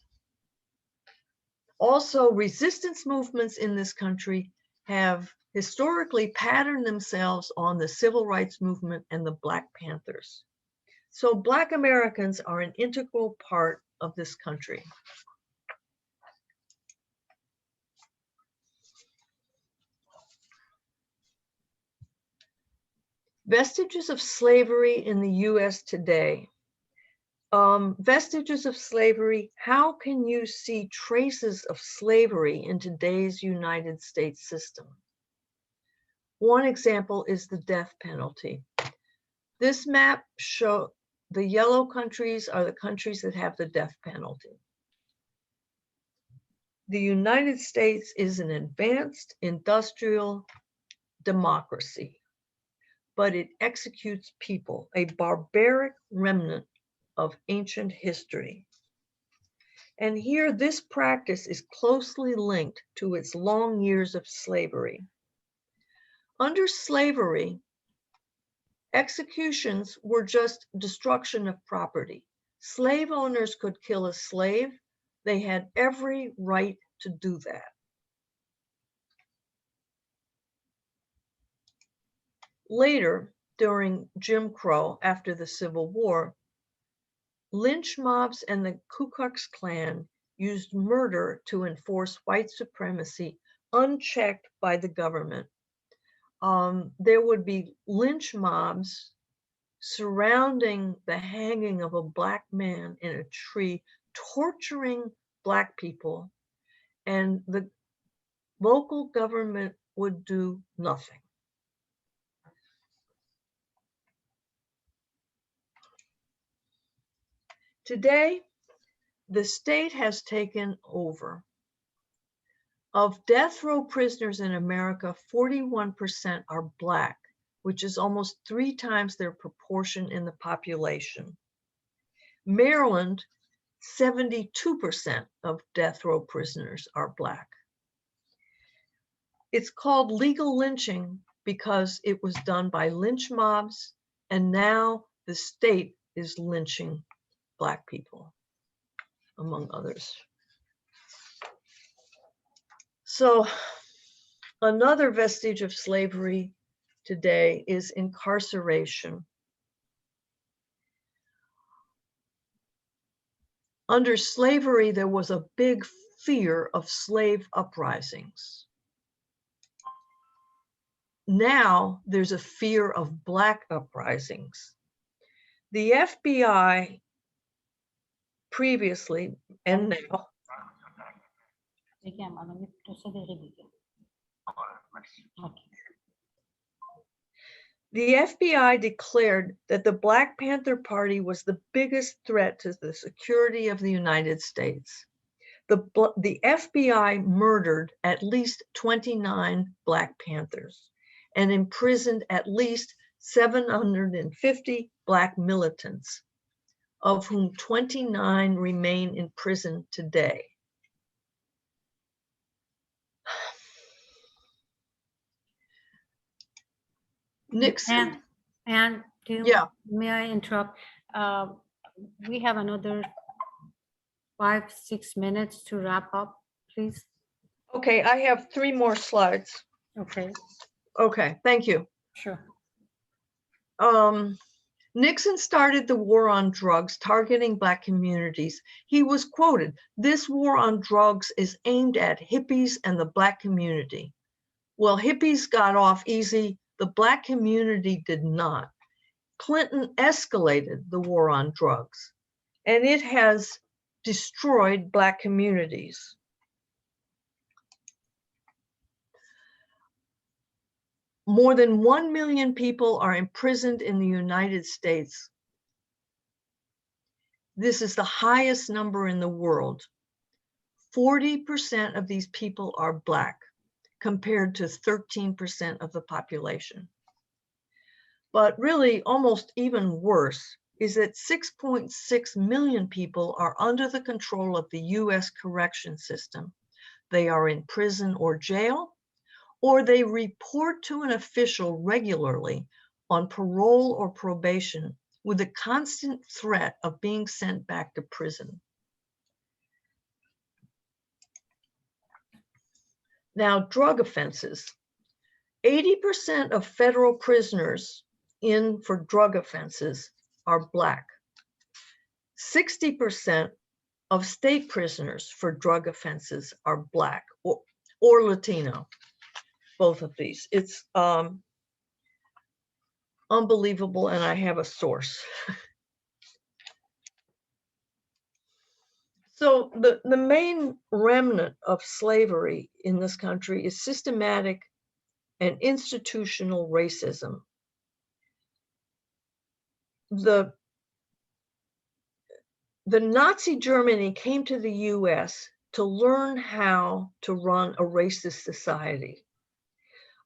[SPEAKER 4] Also, resistance movements in this country have historically patterned themselves on the Civil Rights Movement and the Black Panthers. So Black Americans are an integral part of this country. Vestiges of slavery in the US today. Vestiges of slavery, how can you see traces of slavery in today's United States system? One example is the death penalty. This map shows the yellow countries are the countries that have the death penalty. The United States is an advanced industrial democracy, but it executes people, a barbaric remnant of ancient history. And here, this practice is closely linked to its long years of slavery. Under slavery, executions were just destruction of property. Slave owners could kill a slave. They had every right to do that. Later, during Jim Crow, after the Civil War, lynch mobs and the Ku Klux Klan used murder to enforce white supremacy unchecked by the government. There would be lynch mobs surrounding the hanging of a Black man in a tree, torturing Black people, and the local government would do nothing. Today, the state has taken over. Of death row prisoners in America, 41% are Black, which is almost 3 times their proportion in the population. Maryland, 72% of death row prisoners are Black. It's called legal lynching because it was done by lynch mobs, and now the state is lynching Black people, among others. So another vestige of slavery today is incarceration. Under slavery, there was a big fear of slave uprisings. Now there's a fear of Black uprisings. The FBI previously and now the FBI declared that the Black Panther Party was the biggest threat to the security of the United States. The FBI murdered at least 29 Black Panthers and imprisoned at least 750 Black militants, of whom 29 remain in prison today. Nixon.
[SPEAKER 3] And
[SPEAKER 4] Yeah.
[SPEAKER 3] may I interrupt? We have another 5-6 minutes to wrap up, please.
[SPEAKER 4] Okay, I have 3 more slides.
[SPEAKER 3] Okay,
[SPEAKER 4] Okay, thank you.
[SPEAKER 3] sure.
[SPEAKER 4] Nixon started the war on drugs targeting Black communities. He was quoted, "This war on drugs is aimed at hippies and the Black community." Well, hippies got off easy. The Black community did not. Clinton escalated the war on drugs, and it has destroyed Black communities. More than 1 million people are imprisoned in the United States. This is the highest number in the world. 40% of these people are Black, compared to 13% of the population. But really, almost even worse is that 6.6 million people are under the control of the US correction system. They are in prison or jail, or they report to an official regularly on parole or probation with a constant threat of being sent back to prison. Now, drug offenses. 80% of federal prisoners in for drug offenses are Black. 60% of state prisoners for drug offenses are Black or Latino, both of these. It's unbelievable, and I have a source. So the main remnant of slavery in this country is systematic and institutional racism. The Nazi Germany came to the US to learn how to run a racist society.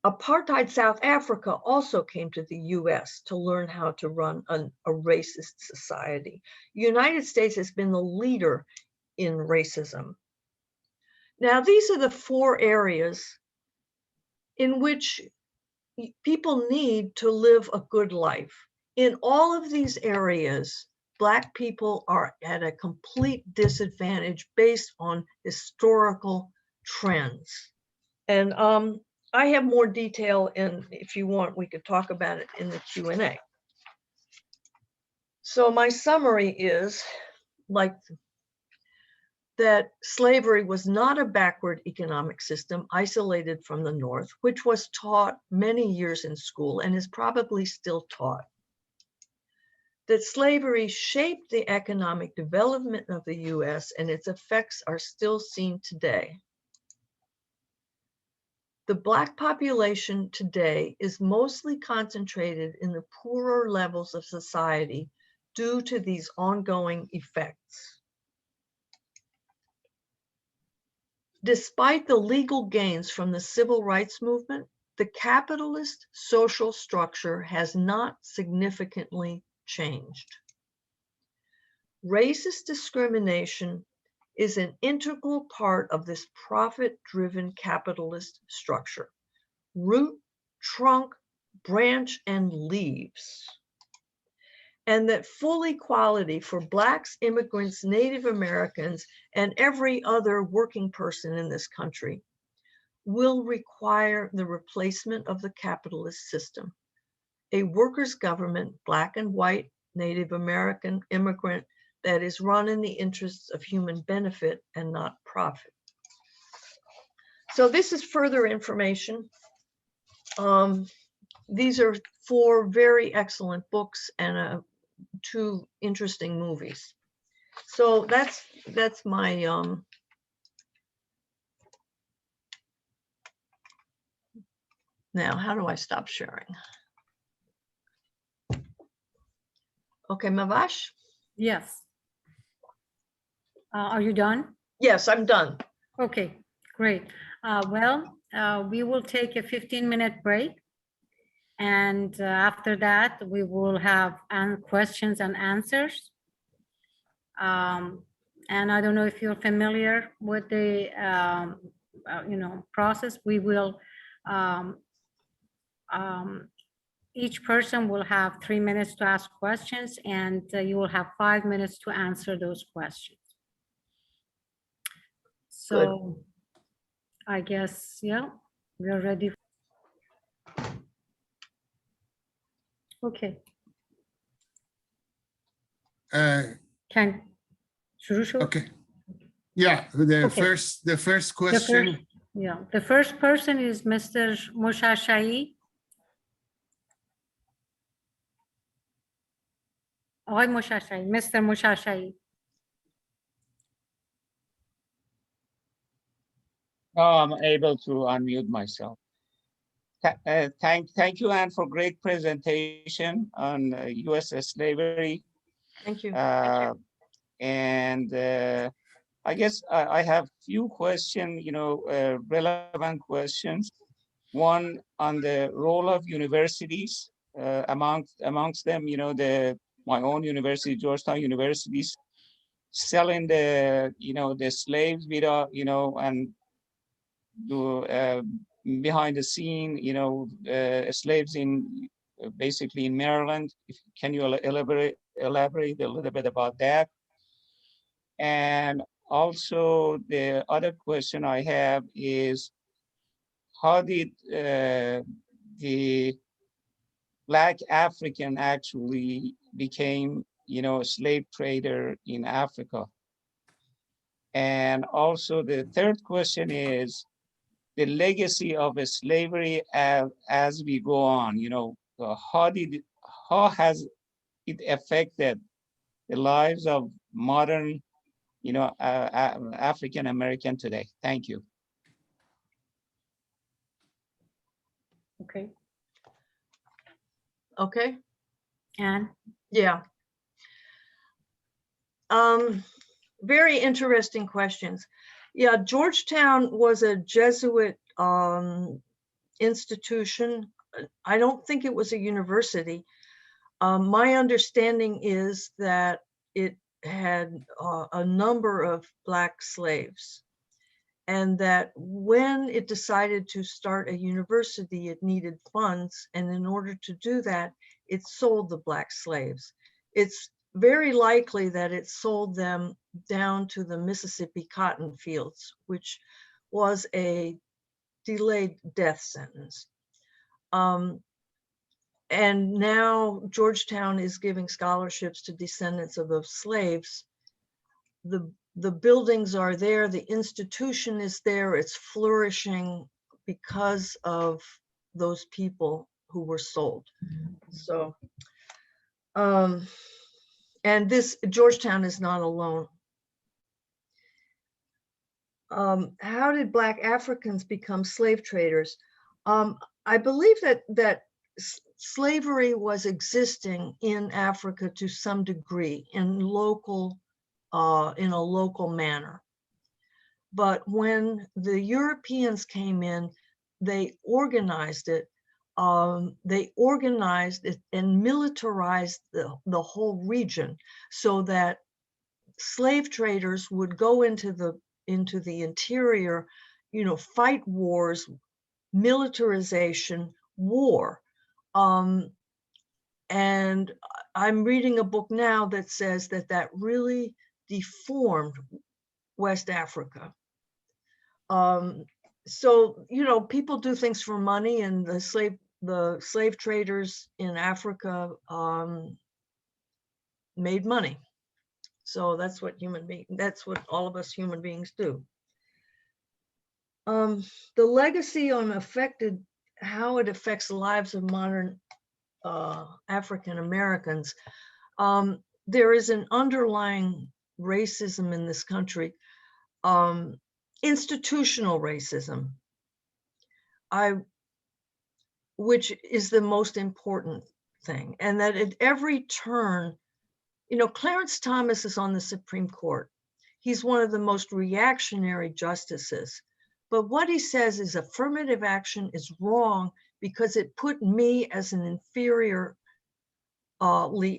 [SPEAKER 4] Apartheid South Africa also came to the US to learn how to run a racist society. The United States has been the leader in racism. Now, these are the 4 areas in which people need to live a good life. In all of these areas, Black people are at a complete disadvantage based on historical trends. And I have more detail, and if you want, we could talk about it in the Q&A. So my summary is that slavery was not a backward economic system isolated from the North, which was taught many years in school and is probably still taught. That slavery shaped the economic development of the US and its effects are still seen today. The Black population today is mostly concentrated in the poorer levels of society due to these ongoing effects. Despite the legal gains from the civil rights movement, the capitalist social structure has not significantly changed. Racist discrimination is an integral part of this profit-driven capitalist structure. Root, trunk, branch, and leaves. And that full equality for Blacks, immigrants, Native Americans, and every other working person in this country will require the replacement of the capitalist system. A workers' government, Black and white, Native American, immigrant, that is run in the interests of human benefit and not profit. So this is further information. These are 4 very excellent books and 2 interesting movies. So that's my now how do I stop sharing? Okay, Mavash?
[SPEAKER 3] Yes. Are you done?
[SPEAKER 4] Yes, I'm done.
[SPEAKER 3] Okay, great. We will take a 15-minute break. And after that, we will have questions and answers. And I don't know if you're familiar with the process. We will, each person will have 3 minutes to ask questions, and you will have 5 minutes to answer those questions. So good. I guess, yeah, we're ready. Okay.
[SPEAKER 2] Okay. Yeah, the first question.
[SPEAKER 3] The first person is Mr. Moshashai. Mr. Moshashai.
[SPEAKER 5] I'm able to unmute myself. Thank you, Anne, for great presentation on U.S. slavery.
[SPEAKER 4] Thank you.
[SPEAKER 5] And I guess I have few questions, relevant questions. One on the role of universities, amongst them, my own university, Georgetown Universities, selling the slaves without, and behind the scene, slaves in basically in Maryland. Can you elaborate a little bit about that? And also the other question I have is, how did the Black African actually became, a slave trader in Africa? And also the third question is the legacy of slavery as we go on. How has it affected the lives of modern, African American today? Thank you.
[SPEAKER 3] Okay.
[SPEAKER 4] Okay.
[SPEAKER 3] And
[SPEAKER 4] Yeah. Very interesting questions. Yeah, Georgetown was a Jesuit institution. I don't think it was a university. My understanding is that it had a number of Black slaves, and that when it decided to start a university, it needed funds. And in order to do that, it sold the Black slaves. It's very likely that it sold them down to the Mississippi cotton fields, which was a delayed death sentence. And now Georgetown is giving scholarships to descendants of those slaves. The buildings are there, the institution is there, it's flourishing because of those people who were sold. So, and this Georgetown is not alone. How did Black Africans become slave traders? I believe that slavery was existing in Africa to some degree in a local manner. But when the Europeans came in, they organized it. They organized it and militarized the whole region so that slave traders would go into the interior, fight wars, militarization, war. And I'm reading a book now that says that really deformed West Africa. So, people do things for money, and the slave traders in Africa made money. So that's what all of us human beings do. The legacy on how it affects the lives of modern African Americans. There is an underlying racism in this country, institutional racism, which is the most important thing. And that at every turn, Clarence Thomas is on the Supreme Court. He's one of the most reactionary justices. But what he says is affirmative action is wrong because it put me as an inferiorly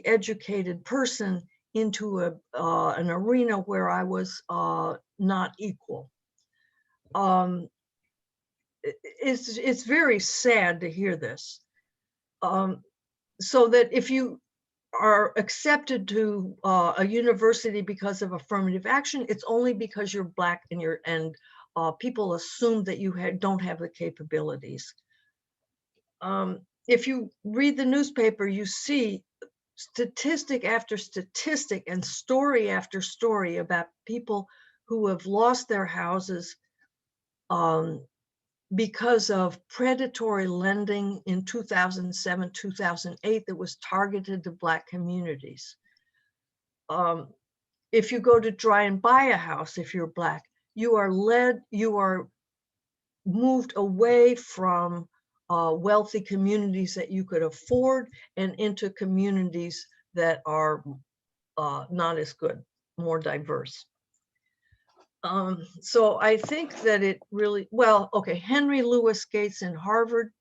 [SPEAKER 4] educated person into an arena where I was not equal. It's very sad to hear this. So that if you are accepted to a university because of affirmative action, it's only because you're Black and people assume that you don't have the capabilities. If you read the newspaper, you see statistic after statistic and story after story about people who have lost their houses because of predatory lending in 2007, 2008 that was targeted to Black communities. If you go to try and buy a house, if you're Black, you are moved away from wealthy communities that you could afford and into communities that are not as good, more diverse. So I think that it really, Henry Louis Gates in Harvard,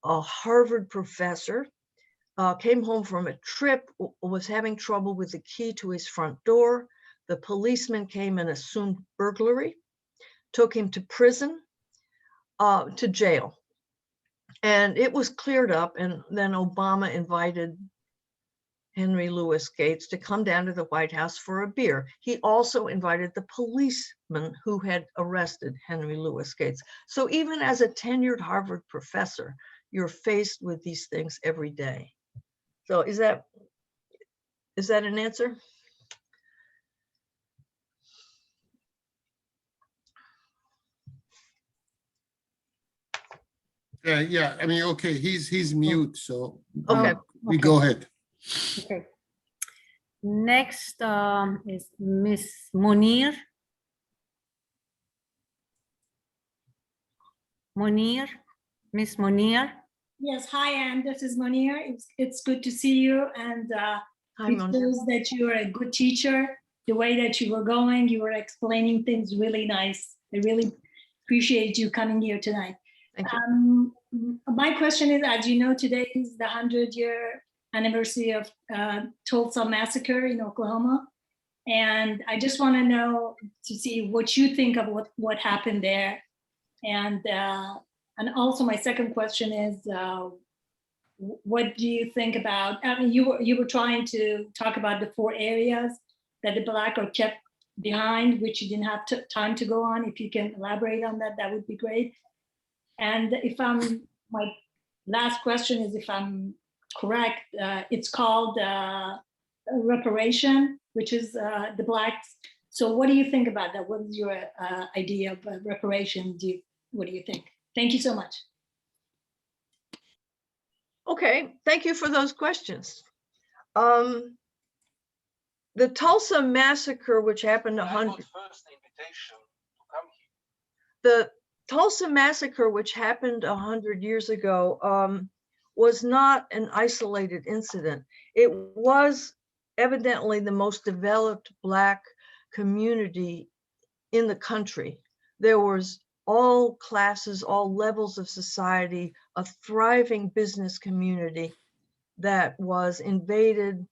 [SPEAKER 4] a Harvard professor, came home from a trip, was having trouble with the key to his front door. The policeman came and assumed burglary, took him to prison, to jail. And it was cleared up, and then Obama invited Henry Louis Gates to come down to the White House for a beer. He also invited the policeman who had arrested Henry Louis Gates. So even as a tenured Harvard professor, you're faced with these things every day. So is that an answer?
[SPEAKER 2] Yeah, I mean, okay, he's mute, so
[SPEAKER 4] Okay.
[SPEAKER 2] we go ahead.
[SPEAKER 3] okay. Next is Miss Munir. Miss Munir.
[SPEAKER 6] Yes, hi, Anne. This is Munir. It's good to see you, and
[SPEAKER 4] Hi,
[SPEAKER 6] it
[SPEAKER 4] Mona.
[SPEAKER 6] shows that you are a good teacher. The way that you were going, you were explaining things really nice. I really appreciate you coming here tonight.
[SPEAKER 4] Thank you.
[SPEAKER 6] My question is, as you know, today is the 100-year anniversary of Tulsa Massacre in Oklahoma. And I just want to know, to see what you think of what happened there. And also my second question is, what do you think about, I mean, you were trying to talk about the 4 areas that the Black are kept behind, which you didn't have time to go on. If you can elaborate on that, that would be great. And my last question is, if I'm correct, it's called reparation, which is the Blacks. So what do you think about that? What is your idea of reparation? What do you think? Thank you so much.
[SPEAKER 4] Okay, thank you for those questions. The Tulsa Massacre, which happened the Tulsa Massacre, which happened 100 years ago, was not an isolated incident. It was evidently the most developed Black community in the country. There was all classes, all levels of society, a thriving business community that was invaded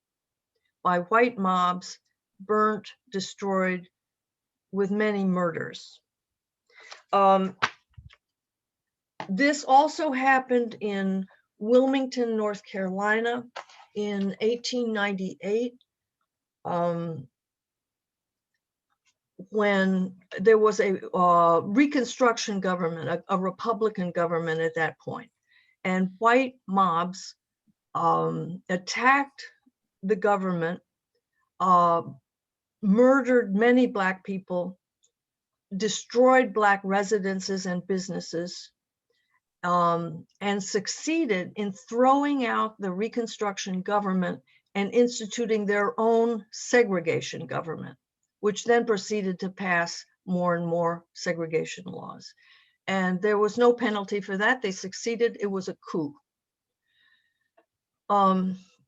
[SPEAKER 4] by white mobs, burnt, destroyed, with many murders. This also happened in Wilmington, North Carolina in 1898, when there was a Reconstruction government, a Republican government at that point, and white mobs attacked the government, murdered many Black people, destroyed Black residences and businesses, and succeeded in throwing out the Reconstruction government and instituting their own segregation government, which then proceeded to pass more and more segregation laws. And there was no penalty for that. They succeeded. It was a coup.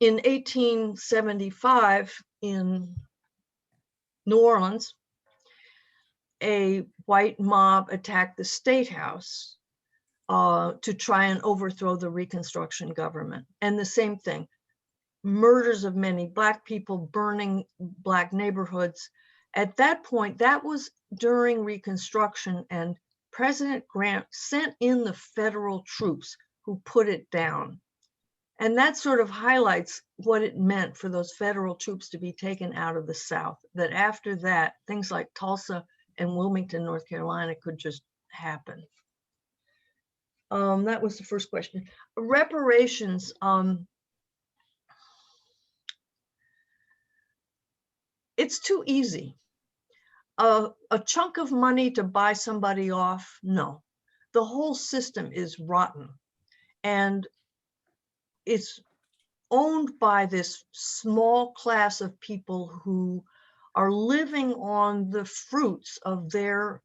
[SPEAKER 4] In 1875, in New Orleans, a white mob attacked the State House to try and overthrow the Reconstruction government. And the same thing, murders of many Black people, burning Black neighborhoods. At that point, that was during Reconstruction, and President Grant sent in the federal troops who put it down. And that sort of highlights what it meant for those federal troops to be taken out of the South, that after that, things like Tulsa and Wilmington, North Carolina could just happen. That was the first question. Reparations. It's too easy. A chunk of money to buy somebody off, no. The whole system is rotten. And it's owned by this small class of people who are living on the fruits of their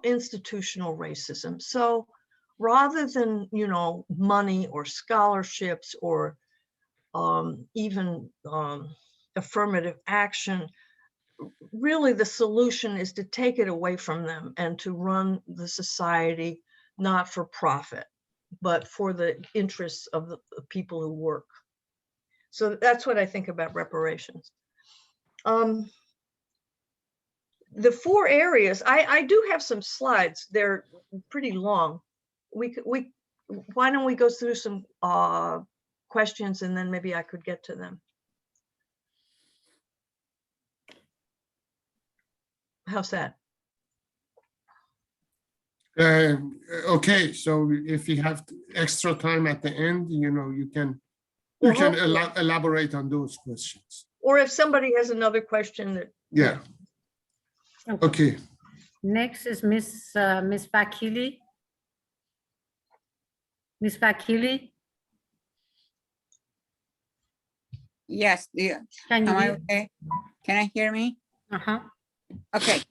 [SPEAKER 4] institutional racism. So rather than, money or scholarships or even affirmative action, really the solution is to take it away from them and to run the society not for profit, but for the interests of the people who work. So that's what I think about reparations. The 4 areas, I do have some slides. They're pretty long. Why don't we go through some questions and then maybe I could get to them. How's that?
[SPEAKER 2] Okay, so if you have extra time at the end, you can elaborate on those questions.
[SPEAKER 4] Or if somebody has another question that.
[SPEAKER 2] Yeah. Okay.
[SPEAKER 3] Next is Miss Vakili. Miss Vakili.
[SPEAKER 7] Yes,
[SPEAKER 3] Can you
[SPEAKER 7] am I
[SPEAKER 3] hear?
[SPEAKER 7] okay? Can I hear me?
[SPEAKER 3] Uh-huh.
[SPEAKER 7] Okay.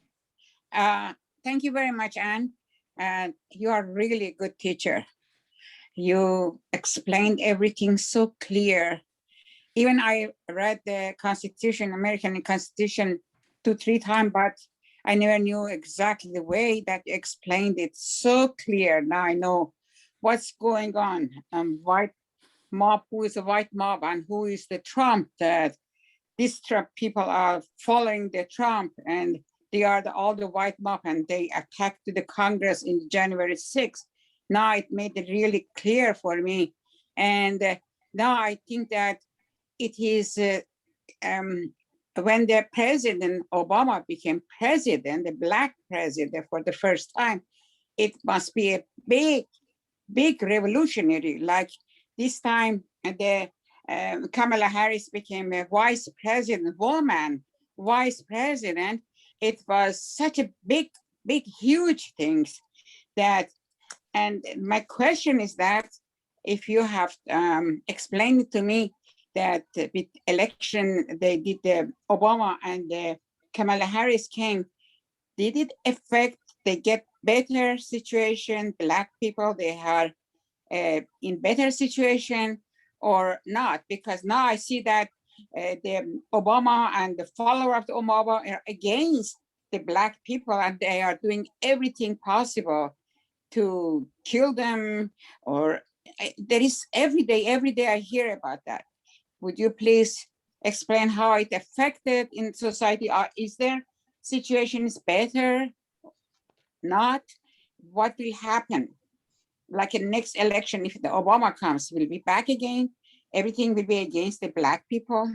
[SPEAKER 7] Thank you very much, Anne. And you are really a good teacher. You explained everything so clear. Even I read the Constitution, American Constitution 2-3 times, but I never knew exactly the way that you explained it so clear. Now I know what's going on. White mob, who is a white mob and who is the Trump, that these Trump people are following the Trump and they are all the white mob and they attacked the Congress in January 6th. Now it made it really clear for me. And now I think that it is when the President Obama became president, the Black president for the first time, it must be a big, big revolutionary. Like this time, the Kamala Harris became a vice president, woman, vice president. It was such a big, big, huge things that, and my question is that if you have explained it to me that with election, they did the Obama and the Kamala Harris came, did it affect, they get better situation, Black people, they are in better situation or not? Because now I see that the Obama and the follower of the Obama are against the Black people and they are doing everything possible to kill them, or there is every day I hear about that. Would you please explain how it affected in society? Is there situations better, not? What will happen? Like in next election, if the Obama comes, will be back again? Everything will be against the Black people?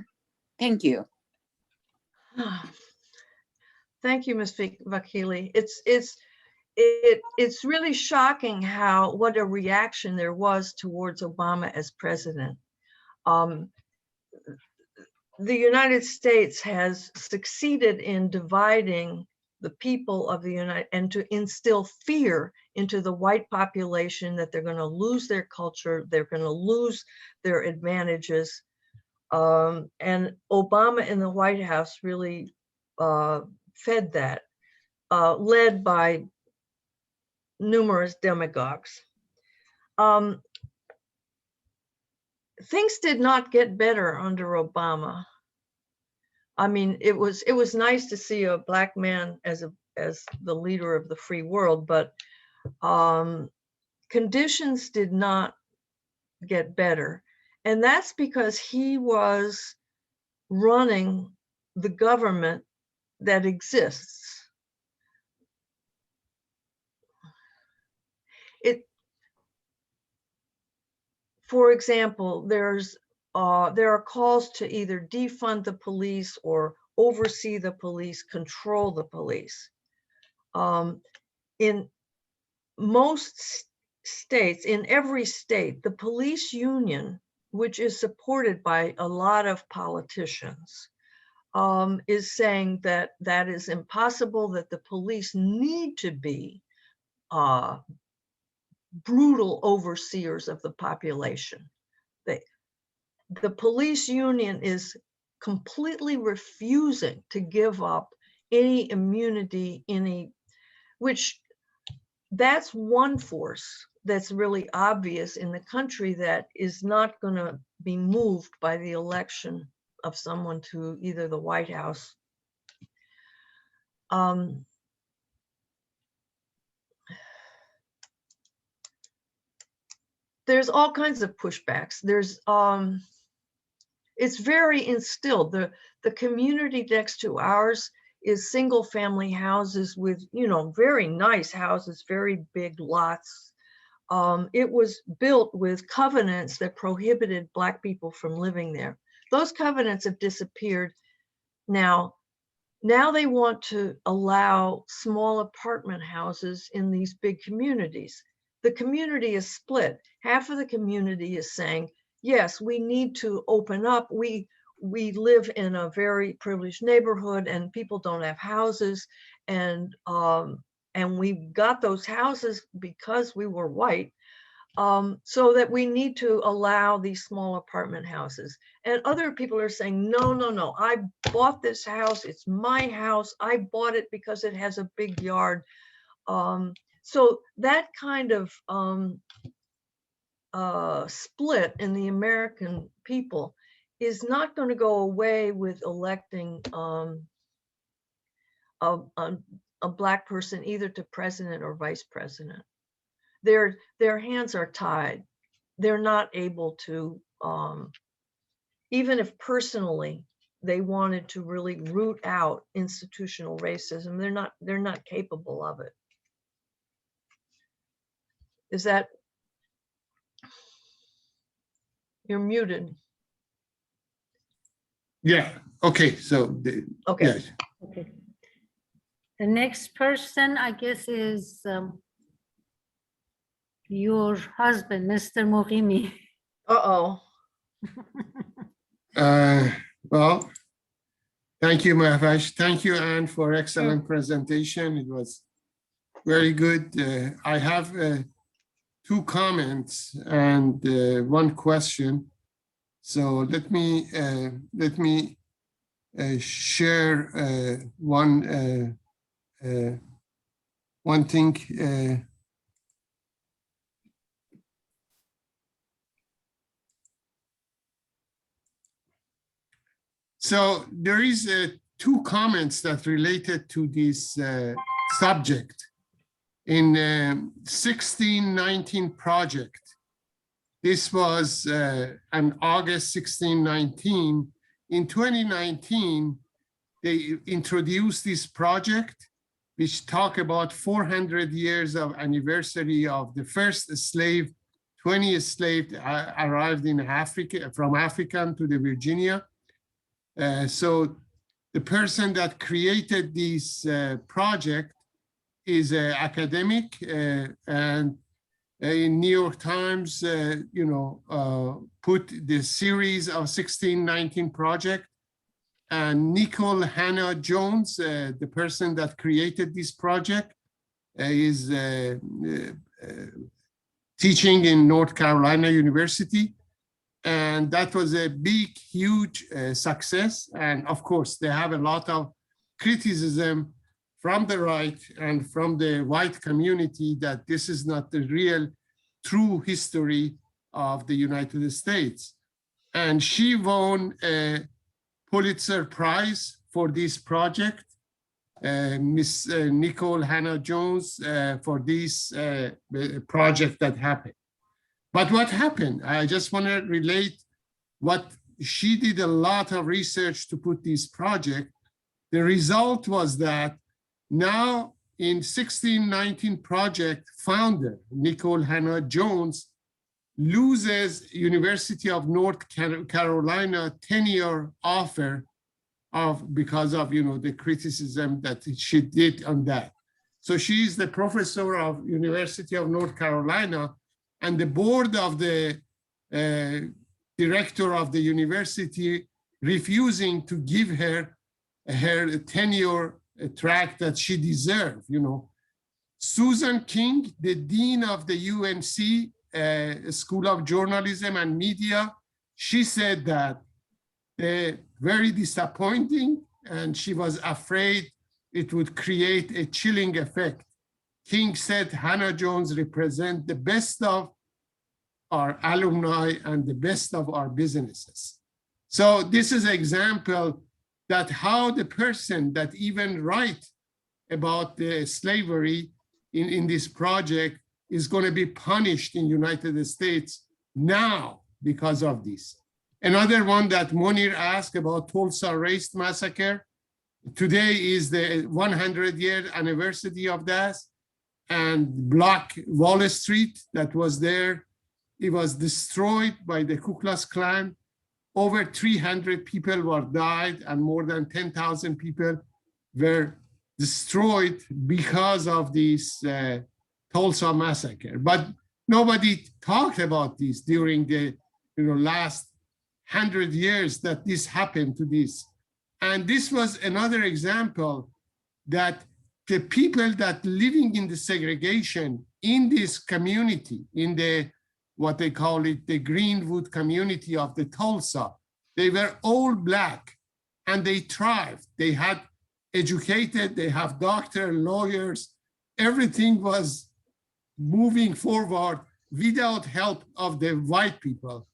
[SPEAKER 7] Thank you.
[SPEAKER 4] Thank you, Ms. Vakili. It's really shocking what a reaction there was towards Obama as president. The United States has succeeded in dividing the people of the United and to instill fear into the white population that they're going to lose their culture, they're going to lose their advantages. And Obama in the White House really fed that, led by numerous demagogues. Things did not get better under Obama. I mean, it was nice to see a Black man as the leader of the free world, but conditions did not get better. And that's because he was running the government that exists. For example, there are calls to either defund the police or oversee the police, control the police. In most states, in every state, the police union, which is supported by a lot of politicians, is saying that that is impossible, that the police need to be brutal overseers of the population. The police union is completely refusing to give up any immunity, which that's one force that's really obvious in the country that is not going to be moved by the election of someone to either the White House. There's all kinds of pushbacks. It's very instilled. The community next to ours is single family houses with, very nice houses, very big lots. It was built with covenants that prohibited Black people from living there. Those covenants have disappeared. Now they want to allow small apartment houses in these big communities. The community is split. Half of the community is saying, yes, we need to open up. We live in a very privileged neighborhood and people don't have houses. And we got those houses because we were white. So that we need to allow these small apartment houses. And other people are saying, no, I bought this house. It's my house. I bought it because it has a big yard. So that kind of split in the American people is not going to go away with electing a Black person either to president or vice president. Their hands are tied. They're not able to, even if personally they wanted to really root out institutional racism, they're not capable of it. Is that, you're muted.
[SPEAKER 2] Yeah, okay, so,
[SPEAKER 4] Okay.
[SPEAKER 2] yes.
[SPEAKER 3] Okay. The next person, I guess, is your husband, Mr. Moghimi.
[SPEAKER 4] Uh-oh.
[SPEAKER 2] Well, thank you, Mahvash. Thank you, Anne, for excellent presentation. It was very good. I have 2 comments and 1 question. So let me share one thing. So there is 2 comments that related to this subject. In 1619 project, this was on August 1619. In 2019, they introduced this project, which talk about 400 years of anniversary of the first slave, 20 slaves arrived in Africa, from African to the Virginia. So the person that created this project is an academic, and in New York Times, put the series of 1619 project. And Nicole Hannah Jones, the person that created this project, is teaching in North Carolina University. And that was a big, huge success. And of course, they have a lot of criticism from the right and from the white community that this is not the real, true history of the United States. And she won a Pulitzer Prize for this project, Miss Nicole Hannah Jones, for this project that happened. But what happened? I just want to relate what she did a lot of research to put this project. The result was that now in 1619 project founder, Nicole Hannah Jones, loses University of North Carolina tenure offer because of the criticism that she did on that. So she is the professor of University of North Carolina, and the board of the director of the university refusing to give her tenure track that she deserved. Susan King, the dean of the UNC School of Journalism and Media, she said that very disappointing, and she was afraid it would create a chilling effect. King said Hannah Jones represents the best of our alumni and the best of our businesses. So this is an example that how the person that even write about the slavery in this project is going to be punished in United States now because of this. Another one that Monir asked about Tulsa Race Massacre. Today is the 100-year anniversary of that. And Block Wall Street that was there, it was destroyed by the Ku Klux Klan. Over 300 people were died and more than 10,000 people were destroyed because of this Tulsa Massacre. But nobody talked about this during the last 100 years that this happened to this. And this was another example that the people that living in the segregation in this community, in the, what they call it, the Greenwood community of the Tulsa, they were all Black and they thrived. They had educated, they have doctors, lawyers, everything was moving forward without help of the white people.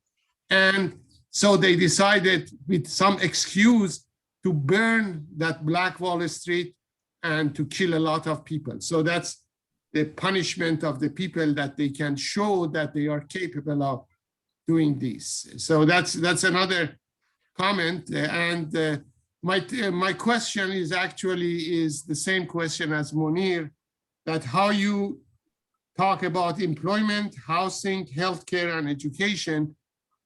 [SPEAKER 2] And so they decided with some excuse to burn that Black Wall Street and to kill a lot of people. So that's the punishment of the people, that they can show that they are capable of doing this. So that's another comment. And my question is actually the same question as Monir, that how you talk about employment, housing, healthcare, and education.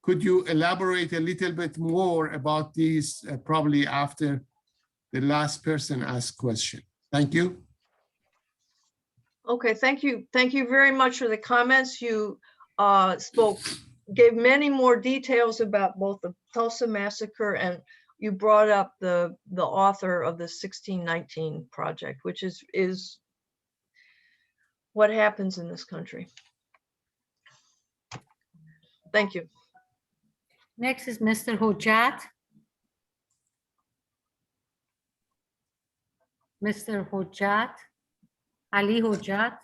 [SPEAKER 2] Could you elaborate a little bit more about these, probably after the last person asked question? Thank you.
[SPEAKER 4] Okay, thank you. Thank you very much for the comments. You gave many more details about both the Tulsa Massacre, and you brought up the author of the 1619 Project, which is what happens in this country. Thank you.
[SPEAKER 3] Next is Mr. Hojat. Mr. Hojat, Ali Hojat,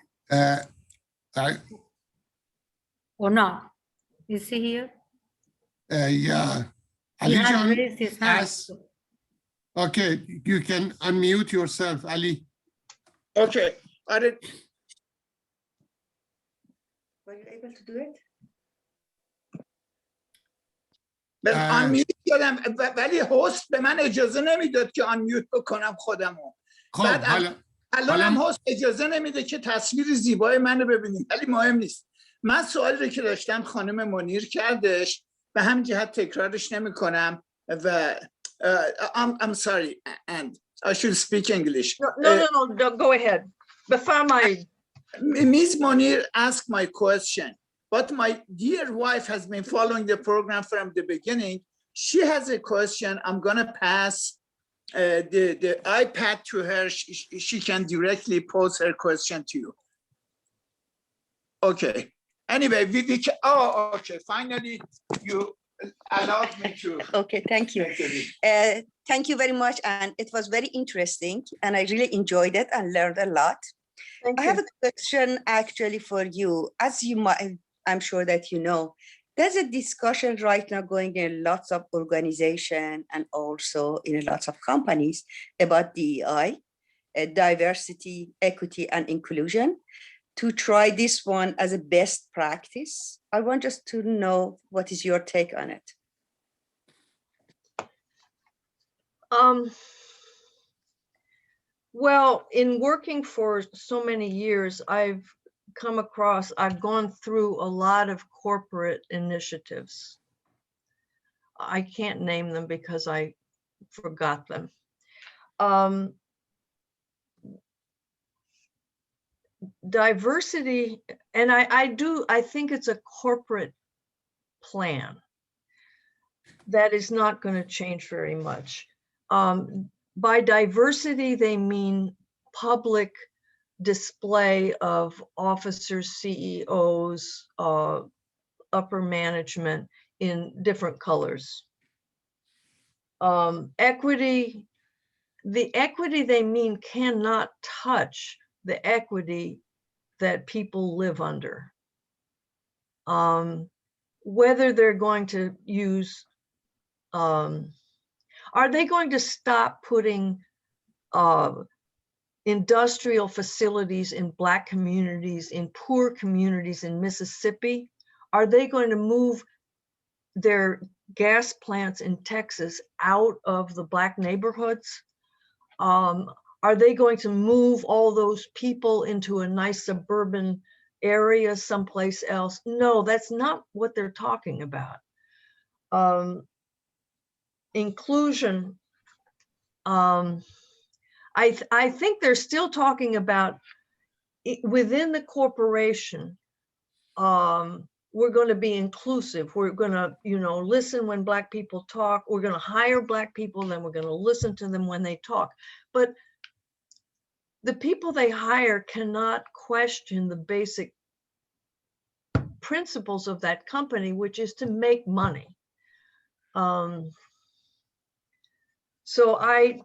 [SPEAKER 3] or not? Is he here?
[SPEAKER 2] Yeah.
[SPEAKER 3] He
[SPEAKER 2] Ali
[SPEAKER 3] has
[SPEAKER 2] John
[SPEAKER 3] raised his hand.
[SPEAKER 2] Okay, you can unmute yourself, Ali.
[SPEAKER 8] Okay, I did.
[SPEAKER 9] Were you able to do it?
[SPEAKER 8] unmute کردم ولی هست به من اجازه نمیداد که unmute بکنم خودمو. بعد الان هم هست اجازه نمیده که تصویر زیبای منو ببینیم، ولی مهم نیست. من سوالی رو که داشتم خانم منیر کردش، به همین جهت تکرارش نمیکنم و I'm sorry and I should speak English.
[SPEAKER 4] No, go ahead. Before
[SPEAKER 8] Ms. Monir asked my question, but my dear wife has been following the program from the beginning. She has a question. I'm going to pass the iPad to her. She can directly pose her question to you. Okay. Anyway, okay. Finally, you allowed me to.
[SPEAKER 9] Okay, thank you. Thank you very much. And it was very interesting. And I really enjoyed it and learned a lot. I have a question actually for you. As you might, I'm sure that you know, there's a discussion right now going in lots of organizations and also in lots of companies about DEI, diversity, equity, and inclusion, to try this one as a best practice. I want just to know what is your take on it.
[SPEAKER 4] Well, in working for so many years, I've gone through a lot of corporate initiatives. I can't name them because I forgot them. Diversity, and I think it's a corporate plan that is not going to change very much. By diversity, they mean public display of officers, CEOs, upper management in different colors. Equity, the equity they mean cannot touch the equity that people live under. Whether they're going to use, are they going to stop putting industrial facilities in Black communities, in poor communities in Mississippi? Are they going to move their gas plants in Texas out of the Black neighborhoods? Are they going to move all those people into a nice suburban area someplace else? No, that's not what they're talking about. Inclusion, I think they're still talking about within the corporation, we're going to be inclusive. We're going to, listen when Black people talk. We're going to hire Black people, then we're going to listen to them when they talk. But the people they hire cannot question the basic principles of that company, which is to make money. So I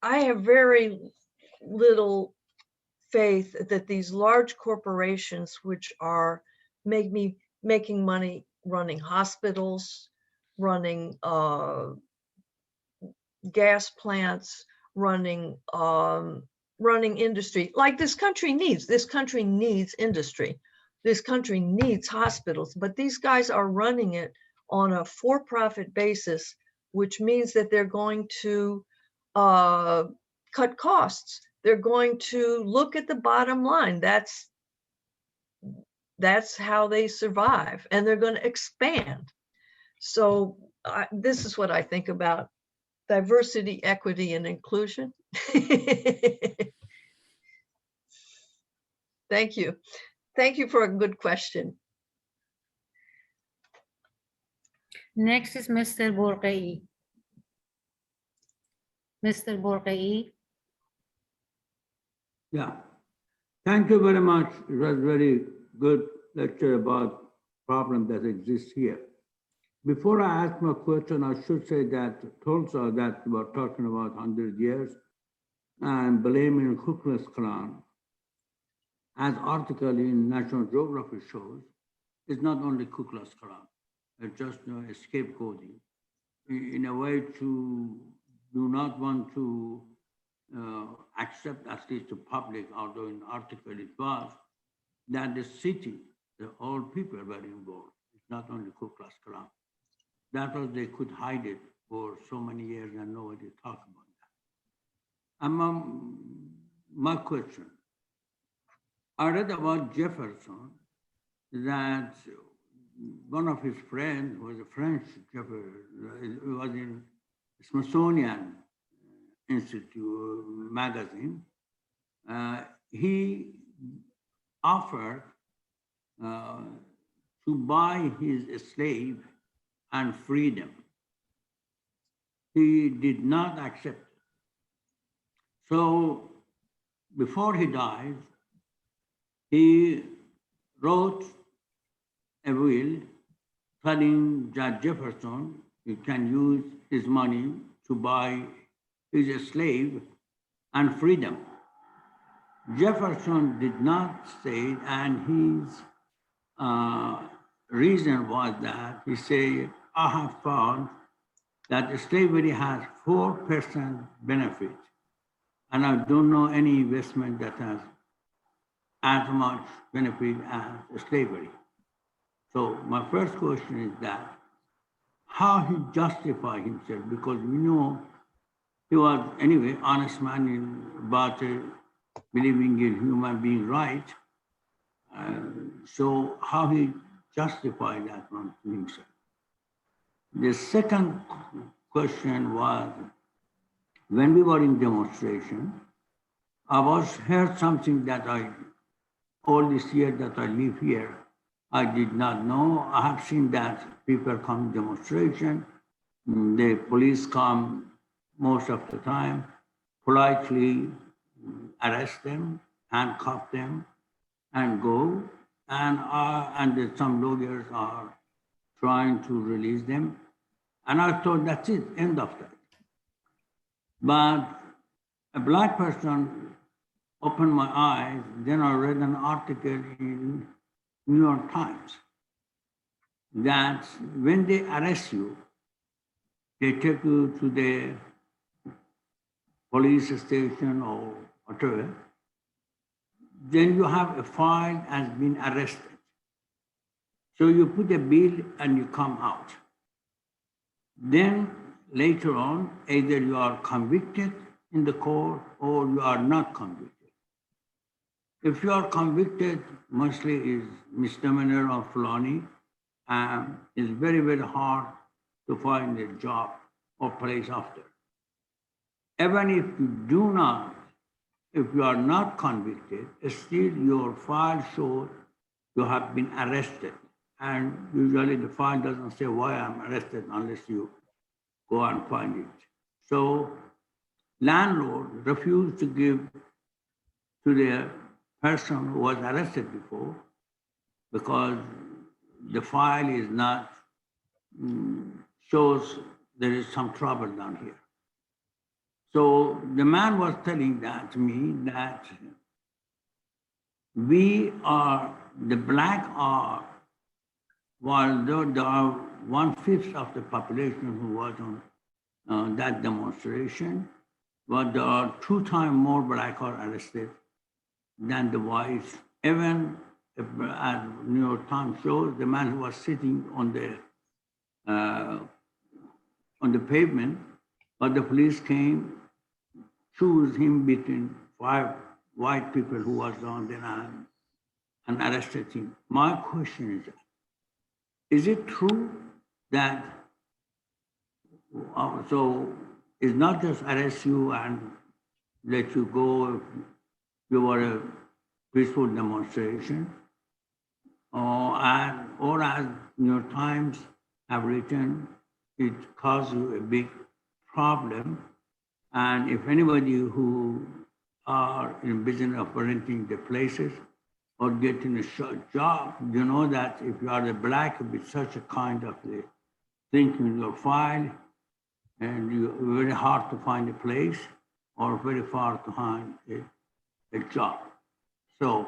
[SPEAKER 4] have very little faith that these large corporations, which are making money running hospitals, running gas plants, running industry, like this country needs. This country needs industry. This country needs hospitals, but these guys are running it on a for-profit basis, which means that they're going to cut costs. They're going to look at the bottom line. That's how they survive, and they're going to expand. So this is what I think about diversity, equity, and inclusion. Thank you. Thank you for a good question.
[SPEAKER 3] Next is Mr. Borghei. Mr. Borghei.
[SPEAKER 10] Yeah, thank you very much. It was very good lecture about problem that exists here. Before I ask my question, I should say that Tulsa, that we're talking about 100 years, and blaming Ku Klux Klan, as article in National Geography shows, is not only Ku Klux Klan. It's just a scapegoating in a way to do not want to accept, at least the public, although in the article it was, that the city, all people were involved. It's not only Ku Klux Klan. That was, they could hide it for so many years and nobody talked about that. And my question, I read about Jefferson that one of his friends was a French Jefferson, it was in Smithsonian Institute magazine. He offered to buy his slave and freedom. He did not accept it. So before he died, he wrote a will telling Judge Jefferson he can use his money to buy his slave and freedom. Jefferson did not say, and his reason was that he said, I have found that slavery has 4% benefit, and I don't know any investment that has as much benefit as slavery. So my first question is that, how he justified himself, because we know he was, anyway, honest man about believing in human being right. So how he justified that one to himself. The second question was, when we were in demonstration, I heard something that all this year that I live here, I did not know. I have seen that people come to demonstration, the police come most of the time, politely arrest them, handcuff them, and go. And some lawyers are trying to release them. And I thought, that's it, end of that. But a Black person opened my eyes. Then I read an article in New York Times that when they arrest you, they take you to the police station or whatever, then you have a file as been arrested. So you put a bill and you come out. Then later on, either you are convicted in the court or you are not convicted. If you are convicted, mostly is misdemeanor or felony, it's very, very hard to find a job or place after. Even if you are not convicted, still your file shows you have been arrested. And usually the file doesn't say why I'm arrested unless you go and find it. So landlord refused to give to the person who was arrested before because the file is not, shows there is some trouble down here. So the man was telling that to me that we are, the black are, while there are 1/5 of the population who was on that demonstration, but there are 2 times more black are arrested than the whites. Even as New York Times shows, the man who was sitting on the pavement, but the police came, choose him between 5 white people who was on there and arrested him. My question is it true that, so it's not just arrest you and let you go if you were a peaceful demonstration, or as New York Times have written, it caused you a big problem. And if anybody who are in business of renting the places or getting a job, you know that if you are a black with such a kind of thing in your file, and you're very hard to find a place or very far to find a job. So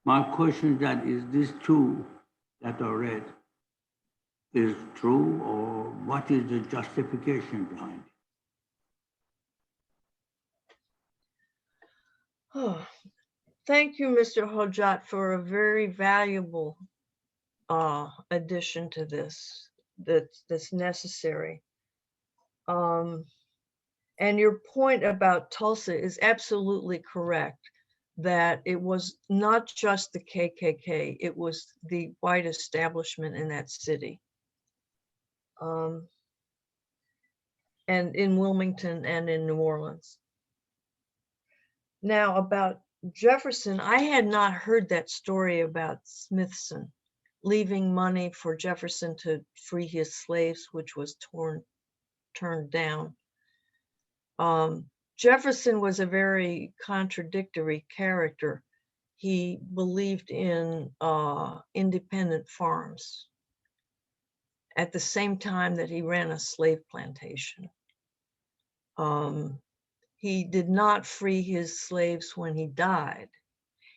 [SPEAKER 10] my question is that, is this two that I read is true, or what is the justification behind it?
[SPEAKER 4] Oh, thank you, Mr. Hojat, for a very valuable addition to this that's necessary. And your point about Tulsa is absolutely correct, that it was not just the KKK, it was the white establishment in that city. And in Wilmington and in New Orleans. Now about Jefferson, I had not heard that story about Smithson leaving money for Jefferson to free his slaves, which was turned down. Jefferson was a very contradictory character. He believed in independent farms at the same time that he ran a slave plantation. He did not free his slaves when he died.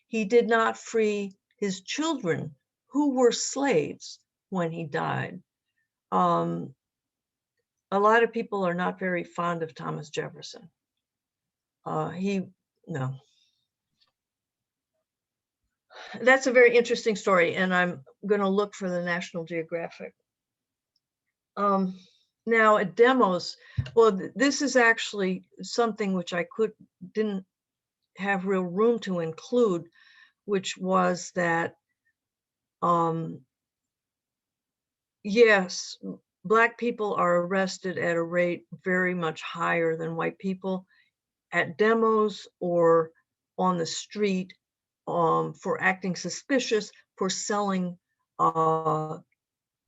[SPEAKER 4] He did not free his children who were slaves when he died. A lot of people are not very fond of Thomas Jefferson. No. That's a very interesting story, and I'm going to look for the National Geographic. Now at demos, well, this is actually something which I didn't have real room to include, which was that, yes, Black people are arrested at a rate very much higher than white people at demos or on the street for acting suspicious, for selling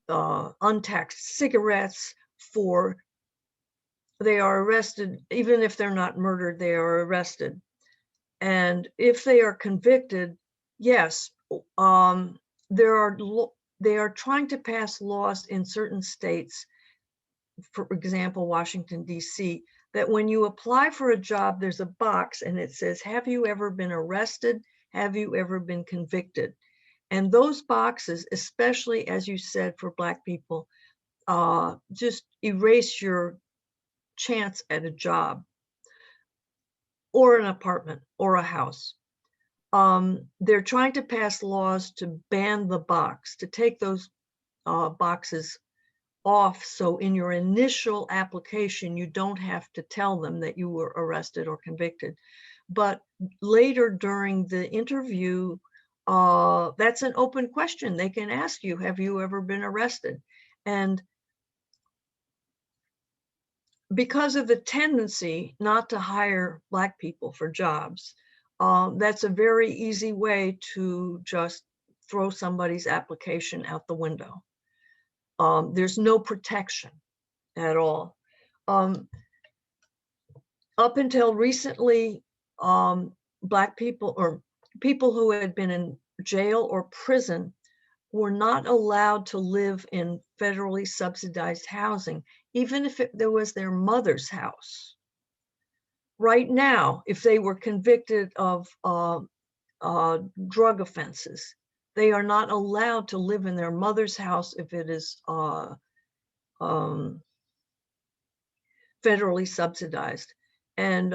[SPEAKER 4] untaxed cigarettes, they are arrested, even if they're not murdered, they are arrested. And if they are convicted, yes, they are trying to pass laws in certain states, for example, Washington, D.C., that when you apply for a job, there's a box and it says, have you ever been arrested? Have you ever been convicted? And those boxes, especially as you said, for Black people, just erase your chance at a job or an apartment or a house. They're trying to pass laws to ban the box, to take those boxes off. So in your initial application, you don't have to tell them that you were arrested or convicted. But later during the interview, that's an open question. They can ask you, have you ever been arrested? And because of the tendency not to hire Black people for jobs, that's a very easy way to just throw somebody's application out the window. There's no protection at all. Up until recently, Black people or people who had been in jail or prison were not allowed to live in federally subsidized housing, even if there was their mother's house. Right now, if they were convicted of drug offenses. They are not allowed to live in their mother's house if it is federally subsidized. And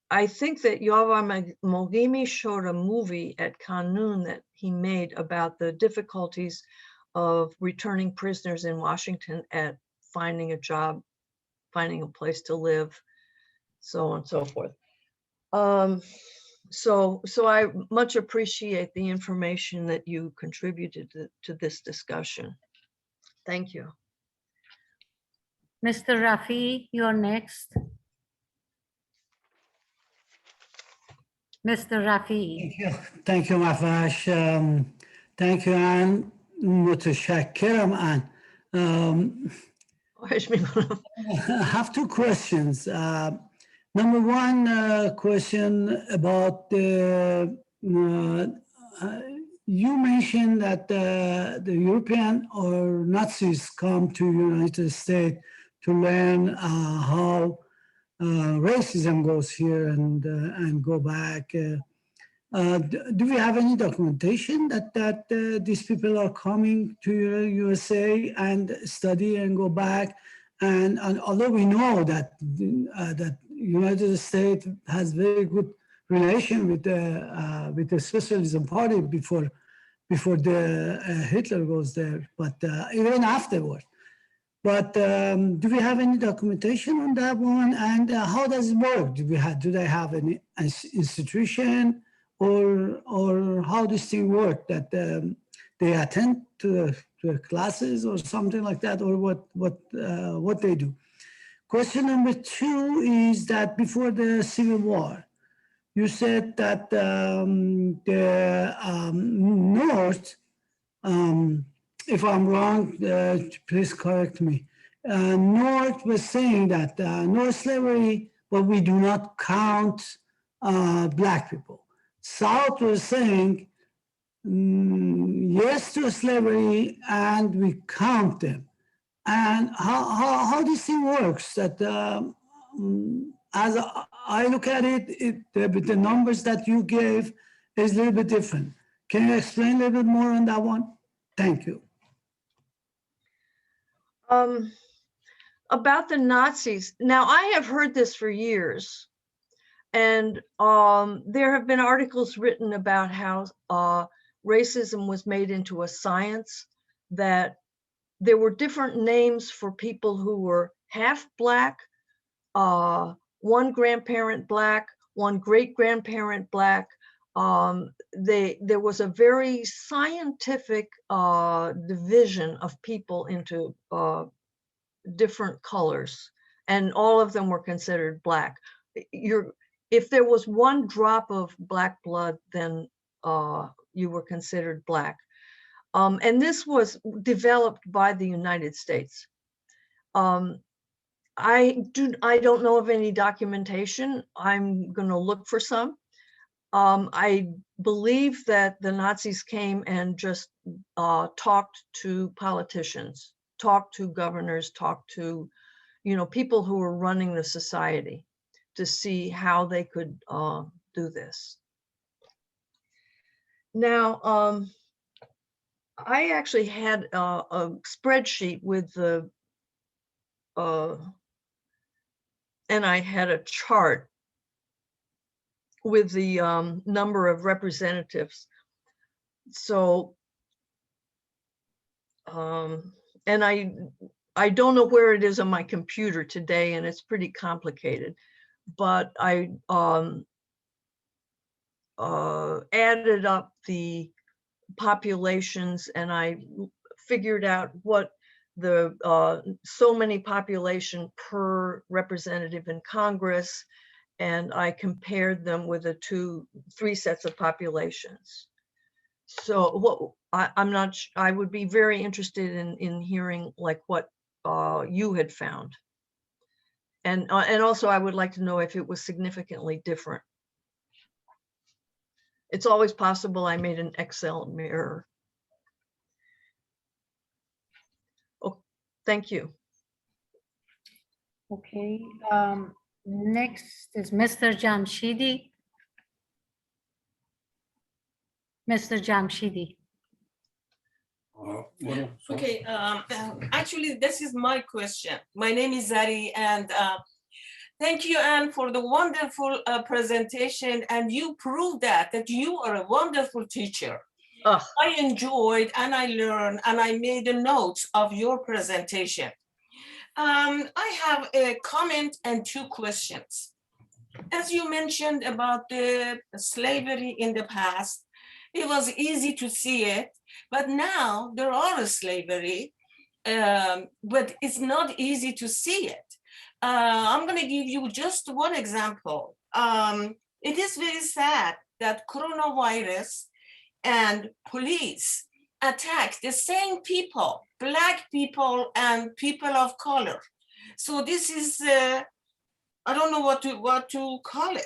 [SPEAKER 4] I think that Yoav Mogimi showed a movie at Kanoon that he made about the difficulties of returning prisoners in Washington at finding a job, finding a place to live, so on and so forth. So I much appreciate the information that you contributed to this discussion. Thank you.
[SPEAKER 3] Mr. Rafi, you're next. Mr. Rafi.
[SPEAKER 11] Thank you, Mafash. Thank you, Ann. متشکرم, Ann. I have two questions. Number one question about the, you mentioned that the European or Nazis come to United States to learn how racism goes here and go back. Do we have any documentation that these people are coming to USA and study and go back? And although we know that that United States has very good relation with the Socialism Party before the Hitler goes there, but even afterward. But do we have any documentation on that one? And how does it work? Do they have an institution, or how does this thing work? That they attend to classes or something like that, or what they do? Question number two is that before the Civil War, you said that the North, if I'm wrong, please correct me. North was saying that no slavery, but we do not count Black people. South was saying yes to slavery and we count them. And how this thing works, that as I look at it, the numbers that you gave is a little bit different. Can you explain a little bit more on that one? Thank you.
[SPEAKER 4] About the Nazis, now I have heard this for years, and there have been articles written about how racism was made into a science, that there were different names for people who were half Black, one grandparent Black, one great-grandparent Black. There was a very scientific division of people into different colors, and all of them were considered Black. If there was one drop of Black blood, then you were considered Black. And this was developed by the United States. I don't know of any documentation. I'm going to look for some. I believe that the Nazis came and just talked to politicians, talked to governors, talked to, people who were running the society to see how they could do this. Now, I actually had a spreadsheet with the, and I had a chart with the number of representatives. So, and I don't know where it is on my computer today, and it's pretty complicated, but I added up the populations, and I figured out what the so many population per representative in Congress, and I compared them with the three sets of populations. So I would be very interested in hearing like what you had found, and also I would like to know if it was significantly different. It's always possible I made an Excel error. Oh, thank you.
[SPEAKER 3] Okay, next is Mr. Jamshidi. Mr. Jamshidi.
[SPEAKER 12] Okay, actually, this is my question. My name is Zari, and thank you, Anne, for the wonderful presentation. And you proved that you are a wonderful teacher. I enjoyed and I learned and I made the notes of your presentation. I have a comment and two questions. As you mentioned about the slavery in the past, it was easy to see it, but now there are a slavery, but it's not easy to see it. I'm going to give you just one example. It is very sad that coronavirus and police attack the same people, Black people and people of color. So this is, I don't know what to call it.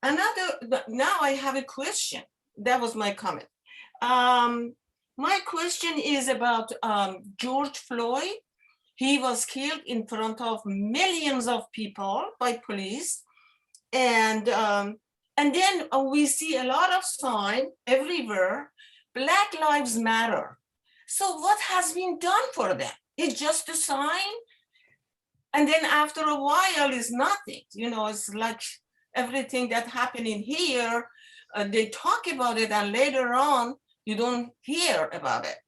[SPEAKER 12] Now I have a question. That was my comment. My question is about George Floyd. He was killed in front of millions of people by police. And then we see a lot of signs everywhere, Black Lives Matter. So what has been done for them? It's just a sign. And then after a while, it's nothing. You know, it's like everything that happened in here, they talk about it, and later on, you don't hear about it.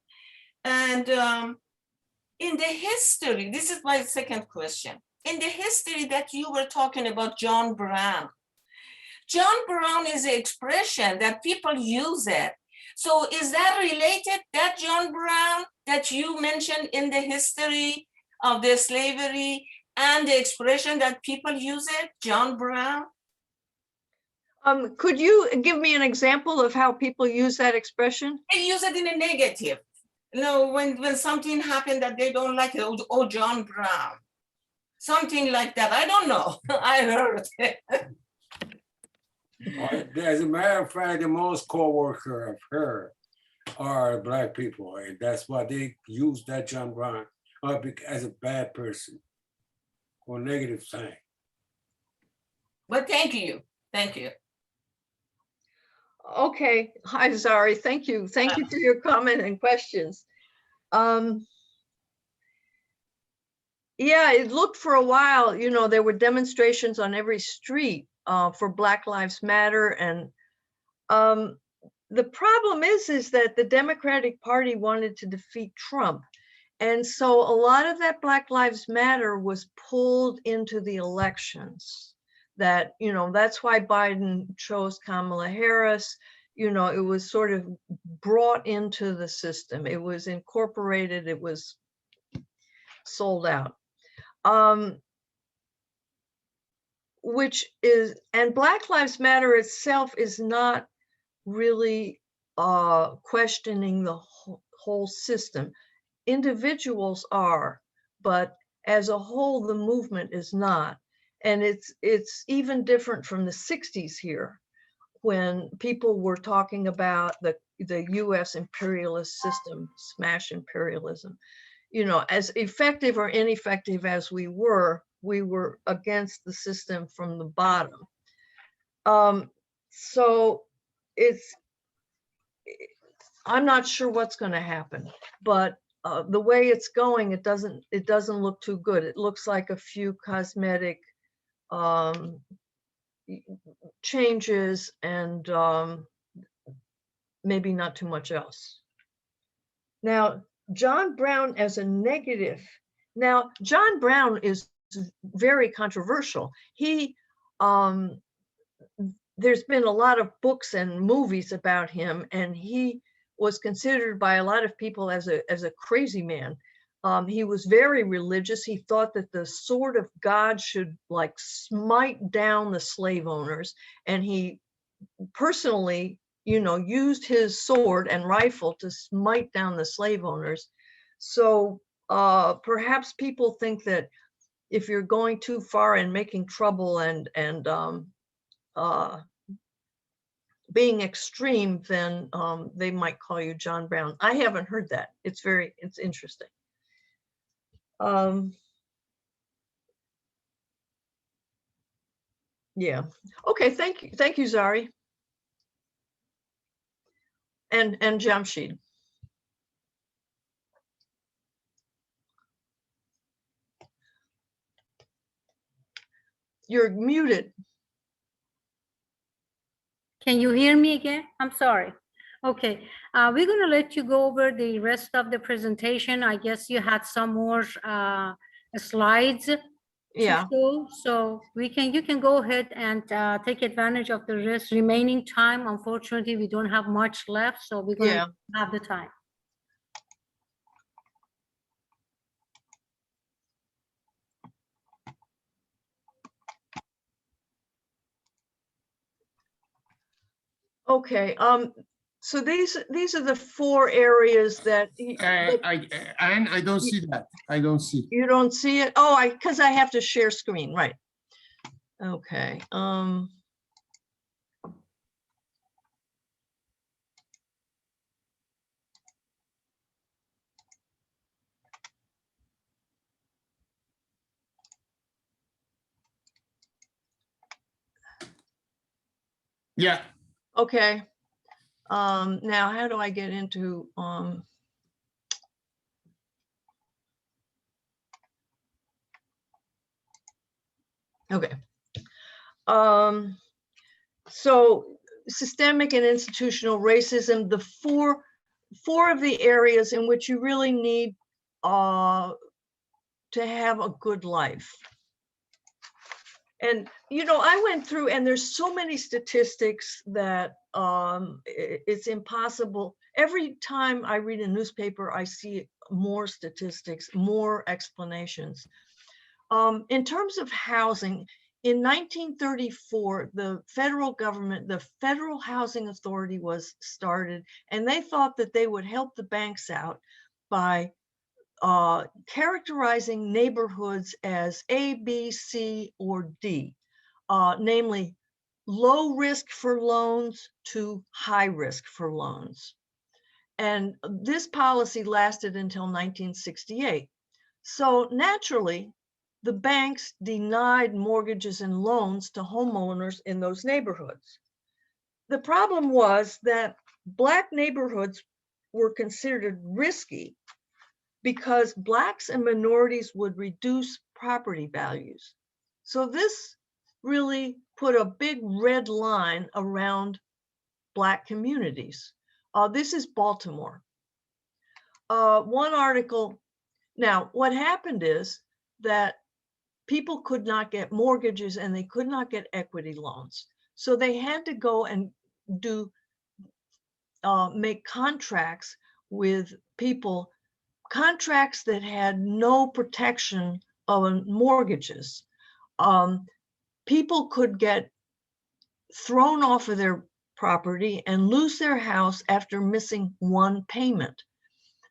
[SPEAKER 12] And in the history, this is my second question. In the history that you were talking about John Brown is an expression that people use it. So is that related, that John Brown that you mentioned in the history of the slavery and the expression that people use it, John Brown?
[SPEAKER 4] Could you give me an example of how people use that expression?
[SPEAKER 12] They use it in a negative. You know, when something happened that they don't like, oh, John Brown. Something like that. I don't know. I heard it.
[SPEAKER 13] As a matter of fact, the most co-worker I've heard are Black people, and that's why they use that John Brown as a bad person or negative sign.
[SPEAKER 12] But thank you. Thank you.
[SPEAKER 4] Okay. Hi, Zari. Thank you. Thank you for your comment and questions. Yeah, it looked for a while, you know, there were demonstrations on every street for Black Lives Matter. And the problem is that the Democratic Party wanted to defeat Trump. And so a lot of that Black Lives Matter was pulled into the elections. That, you know, that's why Biden chose Kamala Harris. You know, it was sort of brought into the system. It was incorporated, it was sold out. Which is, and Black Lives Matter itself is not really questioning the whole system. Individuals are, but as a whole, the movement is not. And it's even different from the 60s here, when people were talking about the US imperialist system, smash imperialism. You know, as effective or ineffective as we were against the system from the bottom. So I'm not sure what's going to happen, but the way it's going, it doesn't look too good. It looks like a few cosmetic changes and maybe not too much else. Now, John Brown as a negative. Now, John Brown is very controversial. He, there's been a lot of books and movies about him, and he was considered by a lot of people as a crazy man. He was very religious. He thought that the sword of God should like smite down the slave owners. And he personally, you know, used his sword and rifle to smite down the slave owners. So perhaps people think that if you're going too far and making trouble and being extreme, then they might call you John Brown. I haven't heard that. It's interesting. Yeah. Okay. Thank you, Zari. and Jamshid. You're muted.
[SPEAKER 3] Can you hear me again? I'm sorry. Okay, we're going to let you go over the rest of the presentation. I guess you had some more slides to show, so you can go ahead and take advantage of the remaining time. Unfortunately, we don't have much left, so we're going to have the time.
[SPEAKER 4] Okay, so these are the 4 areas that
[SPEAKER 2] Anne, I don't see that. I don't see.
[SPEAKER 4] You don't see it? Oh, because I have to share screen, right? Okay.
[SPEAKER 2] Yeah.
[SPEAKER 4] Okay. Now how do I get into okay. So systemic and institutional racism, the four of the areas in which you really need to have a good life. And, you know, I went through, and there's so many statistics that it's impossible. Every time I read a newspaper, I see more statistics, more explanations. In terms of housing, in 1934, the federal government, the Federal Housing Authority was started, and they thought that they would help the banks out by characterizing neighborhoods as A, B, C, or D, namely low risk for loans to high risk for loans. And this policy lasted until 1968. So naturally, the banks denied mortgages and loans to homeowners in those neighborhoods. The problem was that Black neighborhoods were considered risky because Blacks and minorities would reduce property values. So this really put a big red line around Black communities. This is Baltimore. One article, now what happened is that people could not get mortgages and they could not get equity loans. So they had to go and make contracts with people, contracts that had no protection on mortgages. People could get thrown off of their property and lose their house after missing one payment.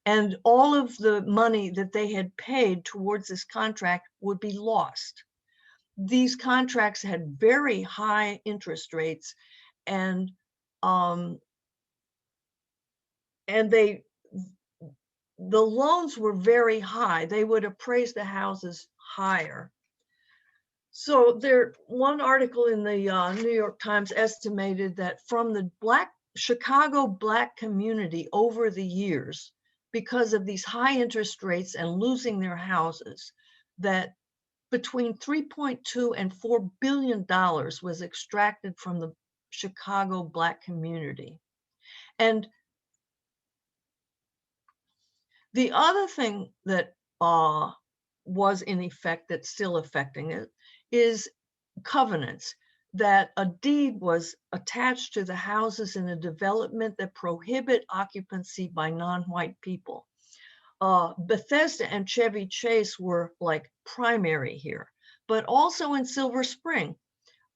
[SPEAKER 4] And all of the money that they had paid towards this contract would be lost. These contracts had very high interest rates, and the loans were very high. They would appraise the houses higher. So one article in the New York Times estimated that from the Chicago Black community over the years, because of these high interest rates and losing their houses, that between $3.2 and $4 billion was extracted from the Chicago Black community. And the other thing that was in effect, that's still affecting it, is covenants, that a deed was attached to the houses in a development that prohibit occupancy by non-white people. Bethesda and Chevy Chase were like primary here, but also in Silver Spring,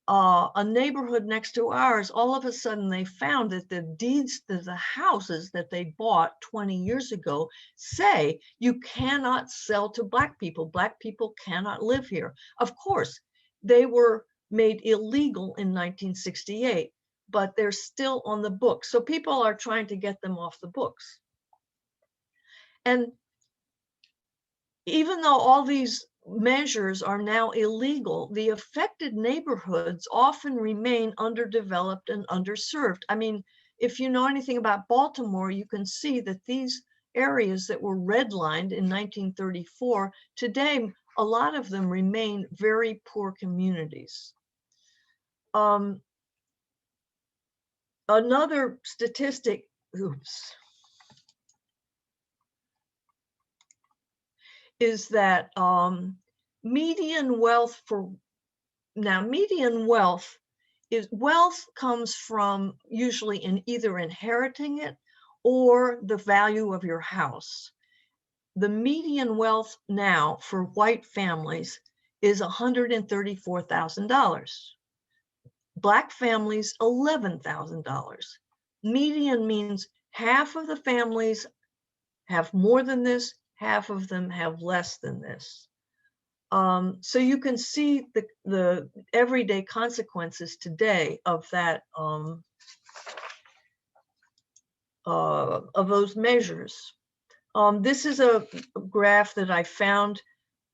[SPEAKER 4] a neighborhood next to ours, all of a sudden they found that the deeds to the houses that they bought 20 years ago say you cannot sell to Black people. Black people cannot live here. Of course, they were made illegal in 1968, but they're still on the books. So people are trying to get them off the books. And even though all these measures are now illegal, the affected neighborhoods often remain underdeveloped and underserved. I mean, if you know anything about Baltimore, you can see that these areas that were redlined in 1934, today, a lot of them remain very poor communities. Another statistic, is that median wealth wealth comes from usually in either inheriting it or the value of your house. The median wealth now for white families is $134,000. Black families, $11,000. Median means half of the families have more than this, half of them have less than this. So you can see the everyday consequences today of that, of those measures. This is a graph that I found.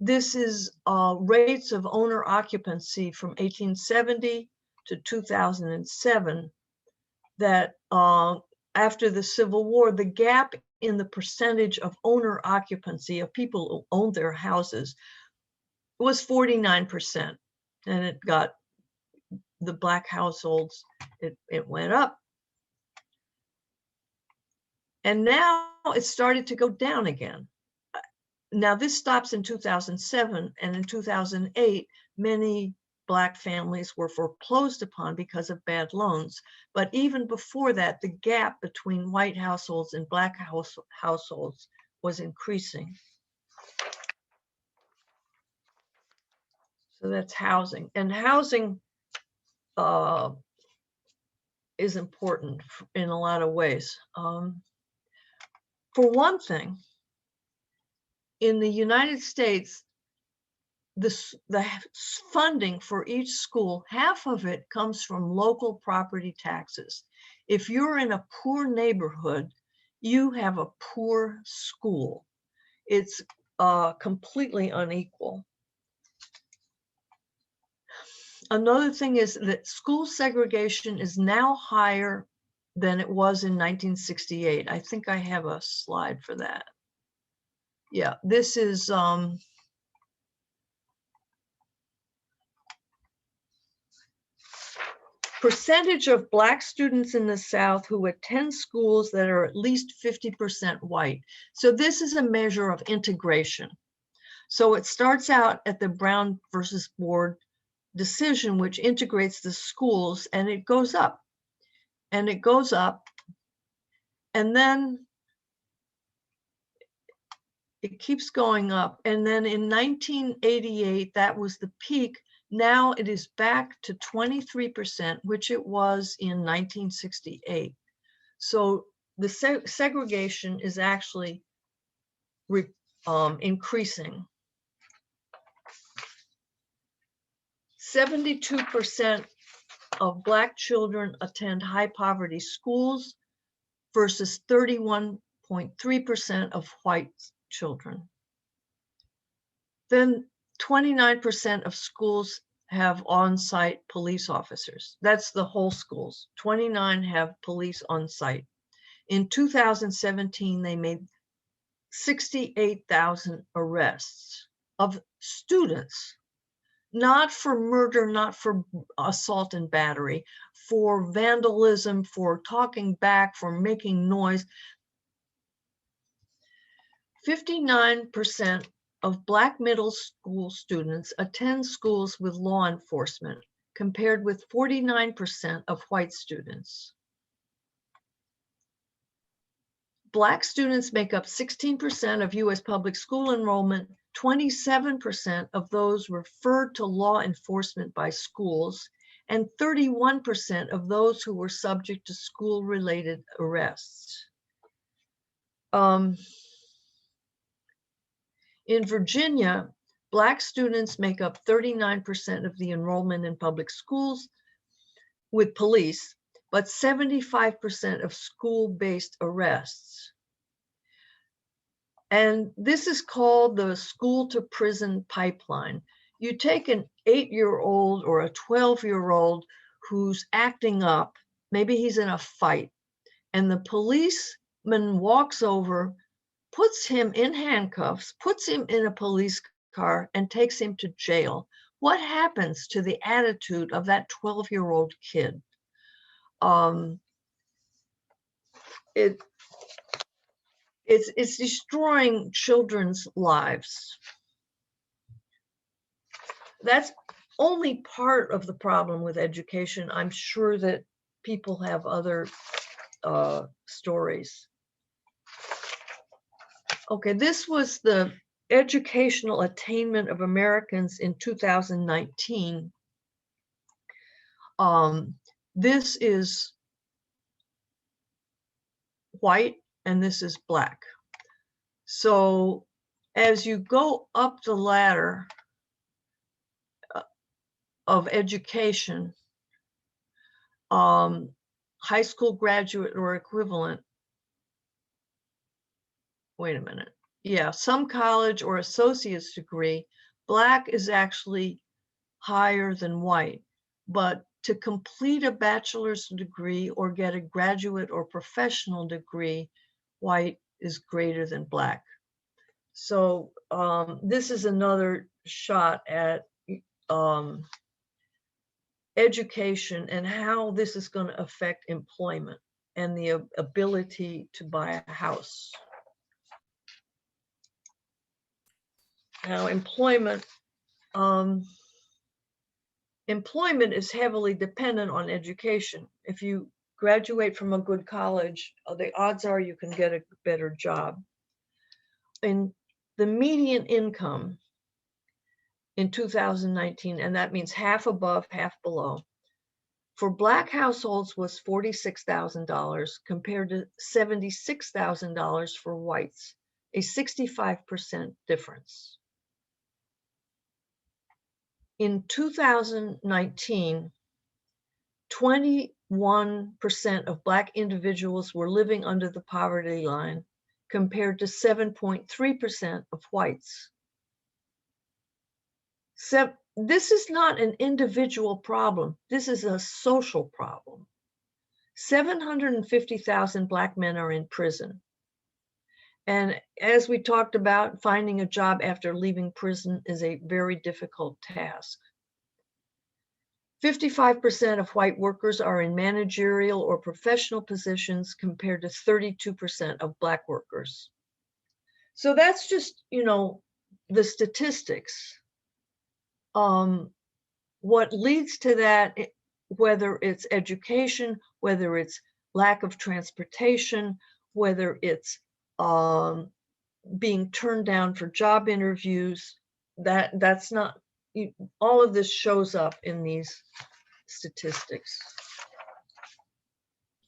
[SPEAKER 4] This is rates of owner occupancy from 1870 to 2007, that after the Civil War, the gap in the percentage of owner occupancy of people who owned their houses was 49%. And it got the Black households, it went up. And now it started to go down again. Now this stops in 2007, and in 2008, many Black families were foreclosed upon because of bad loans. But even before that, the gap between white households and Black households was increasing. So that's housing. And housing is important in a lot of ways. For one thing, in the United States, the funding for each school, half of it comes from local property taxes. If you're in a poor neighborhood, you have a poor school. It's completely unequal. Another thing is that school segregation is now higher than it was in 1968. I think I have a slide for that. Yeah, this is percentage of Black students in the South who attend schools that are at least 50% white. So this is a measure of integration. So it starts out at the Brown versus Board decision, which integrates the schools, and it goes up and it goes up, and then it keeps going up. And then in 1988, that was the peak. Now it is back to 23%, which it was in 1968. So the segregation is actually increasing. 72% of Black children attend high poverty schools versus 31.3% of white children. Then 29% of schools have on-site police officers. That's the whole schools. 29 have police on site. In 2017, they made 68,000 arrests of students, not for murder, not for assault and battery, for vandalism, for talking back, for making noise. 59% of Black middle school students attend schools with law enforcement, compared with 49% of white students. Black students make up 16% of US public school enrollment, 27% of those referred to law enforcement by schools, and 31% of those who were subject to school-related arrests. In Virginia, Black students make up 39% of the enrollment in public schools with police, but 75% of school-based arrests. And this is called the school to prison pipeline. You take an 8-year-old or a 12-year-old who's acting up, maybe he's in a fight, and the policeman walks over, puts him in handcuffs, puts him in a police car, and takes him to jail. What happens to the attitude of that 12-year-old kid? It's destroying children's lives. That's only part of the problem with education. I'm sure that people have other stories. Okay, this was the educational attainment of Americans in 2019. This is white and this is black. So as you go up the ladder of education, high school graduate or equivalent, wait a minute. Yeah, some college or associate's degree, black is actually higher than white, but to complete a bachelor's degree or get a graduate or professional degree, white is greater than black. So this is another shot at education and how this is going to affect employment and the ability to buy a house. Now, employment is heavily dependent on education. If you graduate from a good college, the odds are you can get a better job. And the median income in 2019, and that means half above, half below, for Black households was $46,000 compared to $76,000 for whites, a 65% difference. In 2019, 21% of Black individuals were living under the poverty line compared to 7.3% of whites. So this is not an individual problem. This is a social problem. 750,000 Black men are in prison. And as we talked about, finding a job after leaving prison is a very difficult task. 55% of white workers are in managerial or professional positions compared to 32% of Black workers. So that's just, the statistics. What leads to that, whether it's education, whether it's lack of transportation, whether it's being turned down for job interviews, that's not, all of this shows up in these statistics.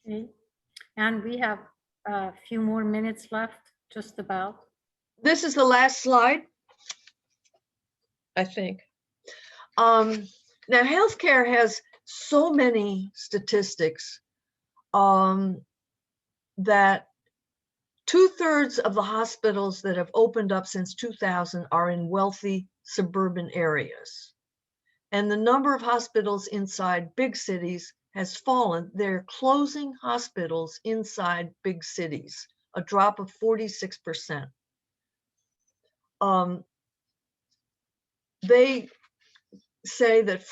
[SPEAKER 3] Okay. And we have a few more minutes left, just about.
[SPEAKER 4] This is the last slide, I think. Now, healthcare has so many statistics that 2/3 of the hospitals that have opened up since 2000 are in wealthy suburban areas. And the number of hospitals inside big cities has fallen. They're closing hospitals inside big cities, a drop of 46%. They say that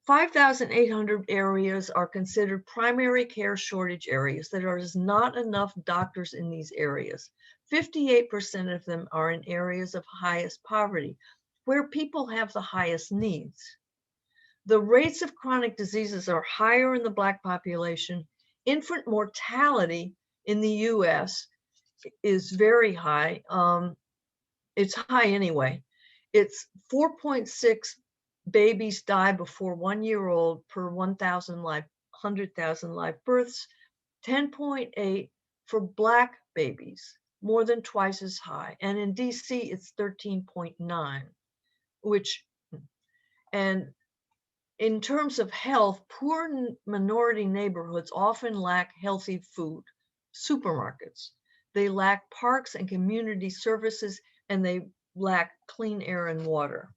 [SPEAKER 4] 5,800 areas are considered primary care shortage areas. There is not enough doctors in these areas. 58% of them are in areas of highest poverty, where people have the highest needs. The rates of chronic diseases are higher in the Black population. Infant mortality in the US is very high. It's high anyway. It's 4.6 babies die before 1 year old per 100,000 live births, 10.8 for Black babies, more than twice as high. And in DC, it's 13.9, and in terms of health, poor minority neighborhoods often lack healthy food, supermarkets. They lack parks and community services, and they lack clean air and water.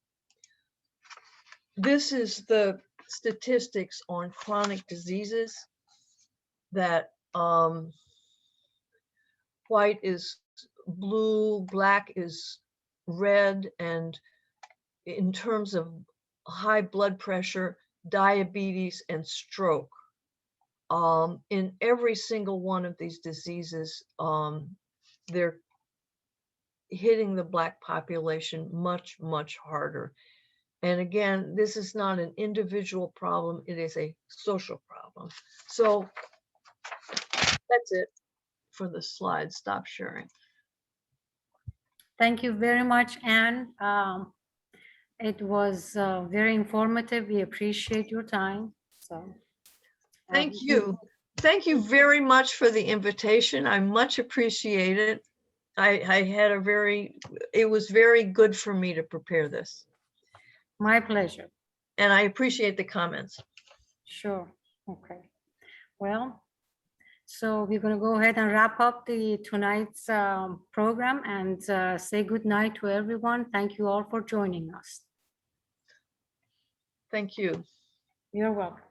[SPEAKER 4] This is the statistics on chronic diseases that white is blue, black is red, and in terms of high blood pressure, diabetes, and stroke. In every single one of these diseases, they're hitting the Black population much, much harder. And again, this is not an individual problem, it is a social problem. So that's it for the slides. Stop sharing.
[SPEAKER 3] Thank you very much, Anne. It was very informative. We appreciate your time. So,
[SPEAKER 4] thank you. Thank you very much for the invitation. I much appreciate it. I had a it was very good for me to prepare this.
[SPEAKER 3] My pleasure.
[SPEAKER 4] And I appreciate the comments.
[SPEAKER 3] Sure. Okay. Well, so we're going to go ahead and wrap up tonight's program and say good night to everyone. Thank you all for joining us.
[SPEAKER 4] Thank you.
[SPEAKER 3] You're welcome.